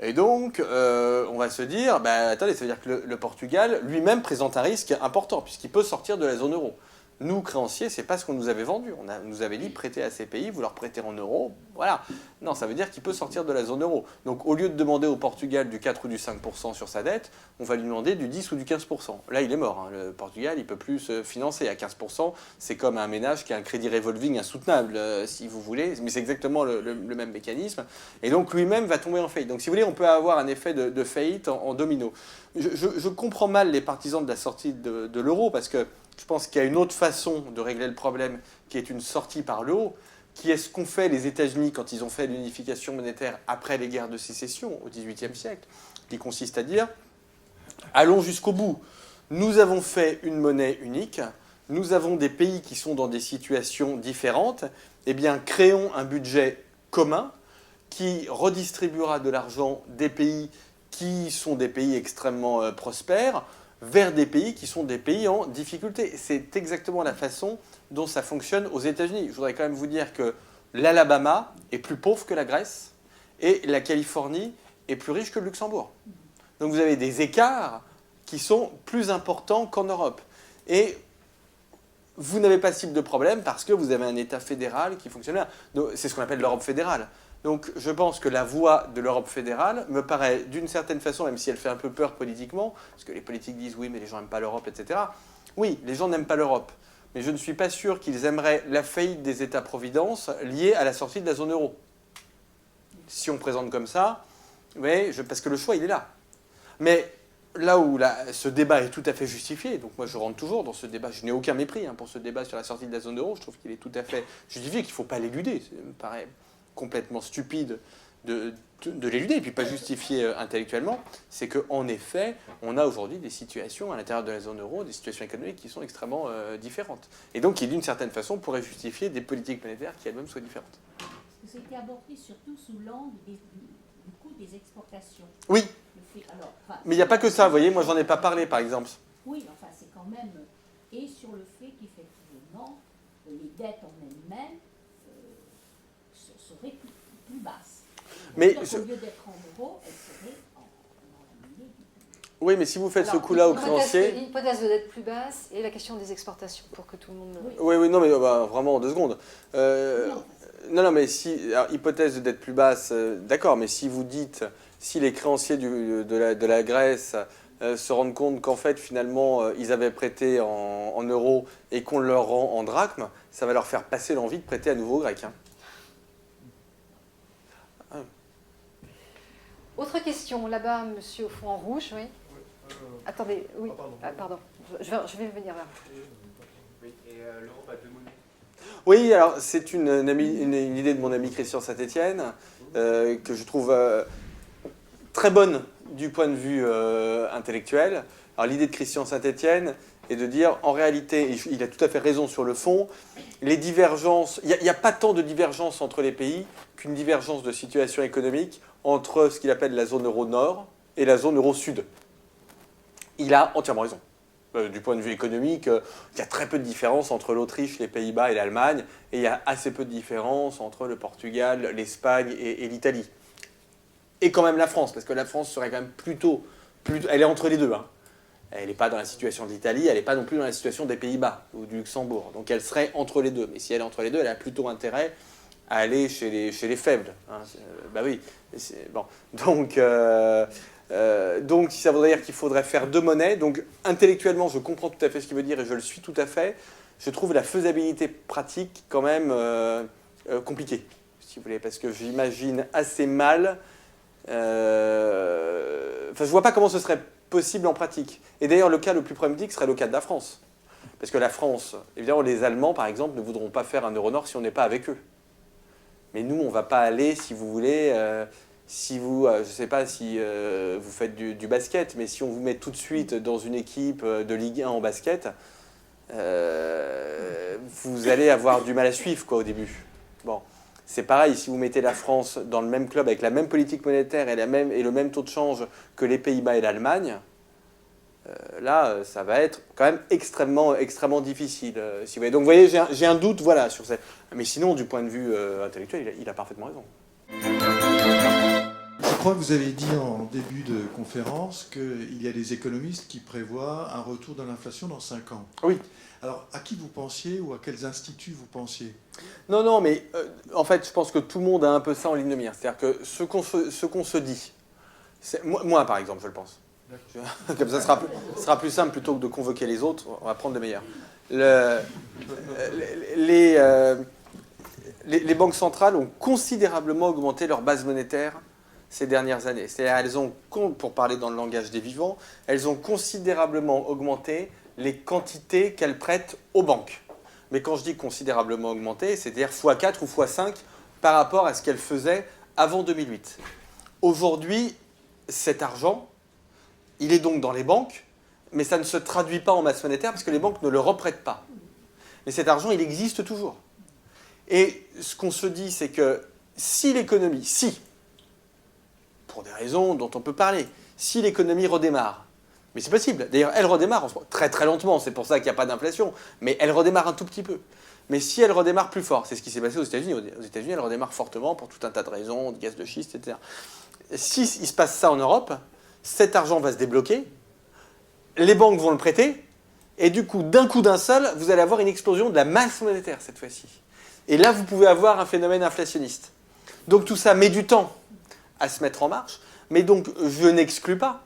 Et donc, on va se dire, attendez, ça veut dire que le Portugal lui-même présente un risque important, puisqu'il peut sortir de la zone euro. Nous, créanciers, c'est pas ce qu'on nous avait vendu. On nous avait dit, prêtez à ces pays, vous leur prêtez en euros. Voilà. Non, ça veut dire qu'il peut sortir de la zone euro. Donc, au lieu de demander au Portugal du 4 ou du 5% sur sa dette, on va lui demander du 10 ou du 15%. Là, il est mort. Hein. Le Portugal, il ne peut plus se financer à 15%. C'est comme un ménage qui a un crédit revolving insoutenable, si vous voulez. Mais c'est exactement le même mécanisme. Et donc, lui-même va tomber en faillite. Donc, si vous voulez, on peut avoir un effet de faillite en domino. Je comprends mal les partisans de la sortie de l'euro, parce que je pense qu'il y a une autre façon de régler le problème, qui est une sortie par le haut, qui est ce qu'ont fait les États-Unis quand ils ont fait l'unification monétaire après les guerres de sécession au XVIIIe siècle, qui consiste à dire, allons jusqu'au bout. Nous avons fait une monnaie unique, nous avons des pays qui sont dans des situations différentes, eh bien créons un budget commun qui redistribuera de l'argent des pays qui sont des pays extrêmement prospères, vers des pays qui sont des pays en difficulté. C'est exactement la façon dont ça fonctionne aux États-Unis. Je voudrais quand même vous dire que l'Alabama est plus pauvre que la Grèce et la Californie est plus riche que le Luxembourg. Donc vous avez des écarts qui sont plus importants qu'en Europe. Et vous n'avez pas ce type de problème parce que vous avez un État fédéral qui fonctionne bien. C'est ce qu'on appelle l'Europe fédérale. Donc je pense que la voie de l'Europe fédérale me paraît d'une certaine façon, même si elle fait un peu peur politiquement, parce que les politiques disent oui mais les gens n'aiment pas l'Europe, etc. Oui, les gens n'aiment pas l'Europe, mais je ne suis pas sûr qu'ils aimeraient la faillite des États-providence liée à la sortie de la zone euro. Si on présente comme ça, oui, parce que le choix il est là. Mais là où ce débat est tout à fait justifié, donc moi je rentre toujours dans ce débat, je n'ai aucun mépris pour ce débat sur la sortie de la zone euro, je trouve qu'il est tout à fait justifié, qu'il ne faut pas l'éluder, ça me paraît complètement stupide de l'éluder, et puis pas justifié intellectuellement, c'est qu'en effet, on a aujourd'hui des situations à l'intérieur de la zone euro, des situations économiques qui sont extrêmement différentes. Et donc qui, d'une certaine façon, pourraient justifier des politiques monétaires qui elles-mêmes soient différentes. Ça a été abordé surtout sous l'angle du coût des exportations. Oui, Alors, enfin, mais il n'y a pas que ça, vous voyez, moi j'en ai pas parlé par exemple. oui, enfin, c'est quand même. Et sur le fait qu'effectivement, les dettes en elles-mêmes seraient plus basses. Mais Au lieu d'être en euros, elles seraient en la monnaie. oui, mais si vous faites ce Alors, coup-là au l'hypothèse- créancier... L'hypothèse de dette plus basse et la question des exportations, pour que tout le monde... Oui, oui, non, mais vraiment en 2 secondes. Non, mais si, alors, hypothèse de dette plus basse, d'accord, mais si vous dites, si les créanciers de la Grèce se rendent compte qu'en fait, finalement, ils avaient prêté en euros et qu'on leur rend en drachmes, ça va leur faire passer l'envie de prêter à nouveau aux Grecs. Hein. Autre question, là-bas, monsieur au fond en rouge, oui. Attendez, oui. Pardon, je vais venir là. Oui, et l'Europe a 2 monnaies. Oui, alors c'est une idée de mon ami Christian Saint-Étienne, que je trouve très bonne du point de vue intellectuel. Alors l'idée de Christian Saint-Étienne est de dire, en réalité, et il a tout à fait raison sur le fond, les divergences, il n'y a pas tant de divergences entre les pays qu'une divergence de situation économique entre ce qu'il appelle la zone euro nord et la zone euro sud. Il a entièrement raison. Du point de vue économique, il y a très peu de différence entre l'Autriche, les Pays-Bas et l'Allemagne, et il y a assez peu de différence entre le Portugal, l'Espagne et l'Italie. Et quand même la France, parce que la France serait quand même plutôt elle est entre les deux. Hein. Elle n'est pas dans la situation de l'Italie, elle n'est pas non plus dans la situation des Pays-Bas ou du Luxembourg. Donc elle serait entre les deux. Mais si elle est entre les deux, elle a plutôt intérêt à aller chez les faibles. Hein. Bah oui. Bon. Donc, ça voudrait dire qu'il faudrait faire 2 monnaies. Donc, intellectuellement, je comprends tout à fait ce qu'il veut dire et je le suis tout à fait. Je trouve la faisabilité pratique quand même compliquée, si vous voulez, parce que j'imagine assez mal. Enfin, je vois pas comment ce serait possible en pratique. Et d'ailleurs, le cas le plus problématique serait le cas de la France. Parce que la France, évidemment, les Allemands, par exemple, ne voudront pas faire un euro nord si on n'est pas avec eux. Mais nous, on ne va pas aller, si vous voulez... si vous, je ne sais pas si vous faites du basket, mais si on vous met tout de suite dans une équipe de Ligue 1 en basket, vous allez avoir du mal à suivre au début. Bon, c'est pareil, si vous mettez la France dans le même club avec la même politique monétaire et le même taux de change que les Pays-Bas et l'Allemagne, là, ça va être quand même extrêmement difficile. Si vous voyez. Donc vous voyez, j'ai un doute voilà, sur ça. Mais sinon, du point de vue intellectuel, il a parfaitement raison. Je crois que vous avez dit en début de conférence qu'il y a des économistes qui prévoient un retour de l'inflation dans 5 ans. Oui. Alors, à qui vous pensiez ou à quels instituts vous pensiez? Non, mais en fait, je pense que tout le monde a un peu ça en ligne de mire. C'est-à-dire que ce qu'on se dit, moi, par exemple, je le pense. Comme ça, sera plus simple plutôt que de convoquer les autres. On va prendre le meilleur. Les banques centrales ont considérablement augmenté leur base monétaire ces dernières années. C'est-à-dire, pour parler dans le langage des vivants, elles ont considérablement augmenté les quantités qu'elles prêtent aux banques. Mais quand je dis considérablement augmenté, c'est-à-dire x4 ou x5 par rapport à ce qu'elles faisaient avant 2008. Aujourd'hui, cet argent, il est donc dans les banques, mais ça ne se traduit pas en masse monétaire parce que les banques ne le reprêtent pas. Mais cet argent, il existe toujours. Et ce qu'on se dit, c'est que si l'économie, pour des raisons dont on peut parler, si l'économie redémarre, mais c'est possible, d'ailleurs elle redémarre très très lentement, c'est pour ça qu'il n'y a pas d'inflation, mais elle redémarre un tout petit peu. Mais si elle redémarre plus fort, c'est ce qui s'est passé aux États-Unis. Aux États-Unis, elle redémarre fortement pour tout un tas de raisons, de gaz de schiste, etc. Si il se passe ça en Europe, cet argent va se débloquer, les banques vont le prêter, et du coup, d'un seul, vous allez avoir une explosion de la masse monétaire cette fois-ci. Et là, vous pouvez avoir un phénomène inflationniste. Donc tout ça met du temps à se mettre en marche, mais donc je n'exclus pas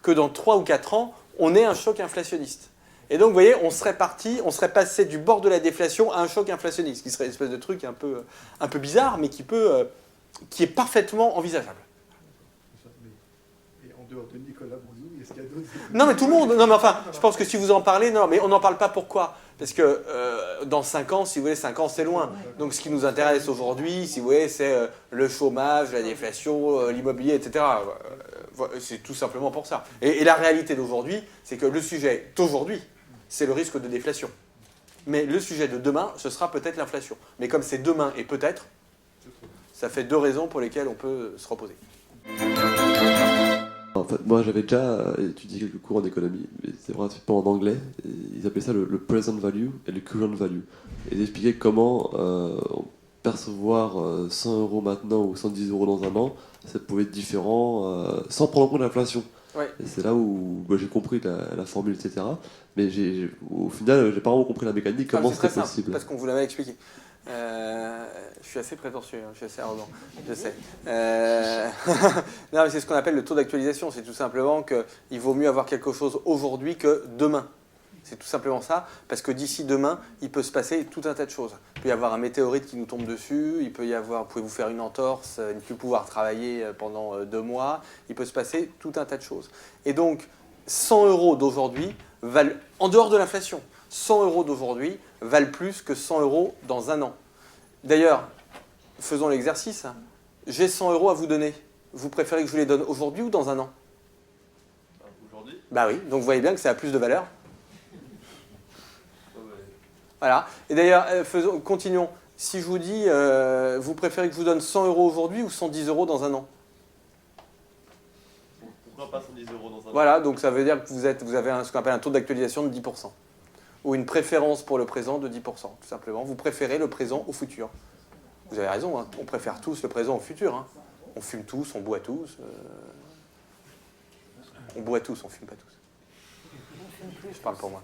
que dans 3 ou 4 ans, on ait un choc inflationniste. Et donc, vous voyez, on serait passé du bord de la déflation à un choc inflationniste, qui serait une espèce de truc un peu bizarre, mais qui est parfaitement envisageable. Et en dehors de Nicolas Bouzou, est-ce qu'il y a d'autres économistes? Non, mais tout le monde. Non, mais enfin, je pense que si vous en parlez, non, mais on n'en parle pas pourquoi? Parce que dans 5 ans, si vous voulez, 5 ans, c'est loin. Donc ce qui nous intéresse aujourd'hui, si vous voulez, c'est le chômage, la déflation, l'immobilier, etc. C'est tout simplement pour ça. Et la réalité d'aujourd'hui, c'est que le sujet d'aujourd'hui, c'est le risque de déflation. Mais le sujet de demain, ce sera peut-être l'inflation. Mais comme c'est demain et peut-être, ça fait 2 raisons pour lesquelles on peut se reposer. En fait, moi, j'avais déjà étudié quelques cours en économie, mais c'était pratiquement en anglais. Et ils appelaient ça le present value et le current value. Et ils expliquaient comment percevoir 100 euros maintenant ou 110 euros dans un an, ça pouvait être différent sans prendre en compte l'inflation. Ouais. Et c'est là où j'ai compris la formule, etc. Mais au final, j'ai pas vraiment compris la mécanique, comment C'est très c'était simple, possible. parce qu'on vous l'avait expliqué. Je suis assez prétentieux, hein, je suis assez arrogant, je sais. Non, mais c'est ce qu'on appelle le taux d'actualisation. C'est tout simplement qu'il vaut mieux avoir quelque chose aujourd'hui que demain. C'est tout simplement ça, parce que d'ici demain, il peut se passer tout un tas de choses. Il peut y avoir un météorite qui nous tombe dessus, il peut y avoir, vous pouvez vous faire une entorse, ne plus pouvoir travailler pendant 2 mois, il peut se passer tout un tas de choses. Et donc, 100 euros d'aujourd'hui valent, en dehors de l'inflation, 100 euros d'aujourd'hui valent plus que 100 euros dans un an. D'ailleurs, faisons l'exercice, j'ai 100 euros à vous donner. Vous préférez que je vous les donne aujourd'hui ou dans un an? Aujourd'hui? Bah oui, donc vous voyez bien que ça a plus de valeur. Voilà. Et d'ailleurs, continuons. Si je vous dis, vous préférez que je vous donne 100 euros aujourd'hui ou 110 euros dans un an? Pourquoi pas 110 euros dans un an? Voilà, donc ça veut dire que vous avez ce qu'on appelle un taux d'actualisation de 10%. Ou une préférence pour le présent de 10%, tout simplement. Vous préférez le présent au futur. Vous avez raison, hein, on préfère tous le présent au futur. Hein. On fume tous, on boit tous. On boit tous, on fume pas tous. Je parle pour moi.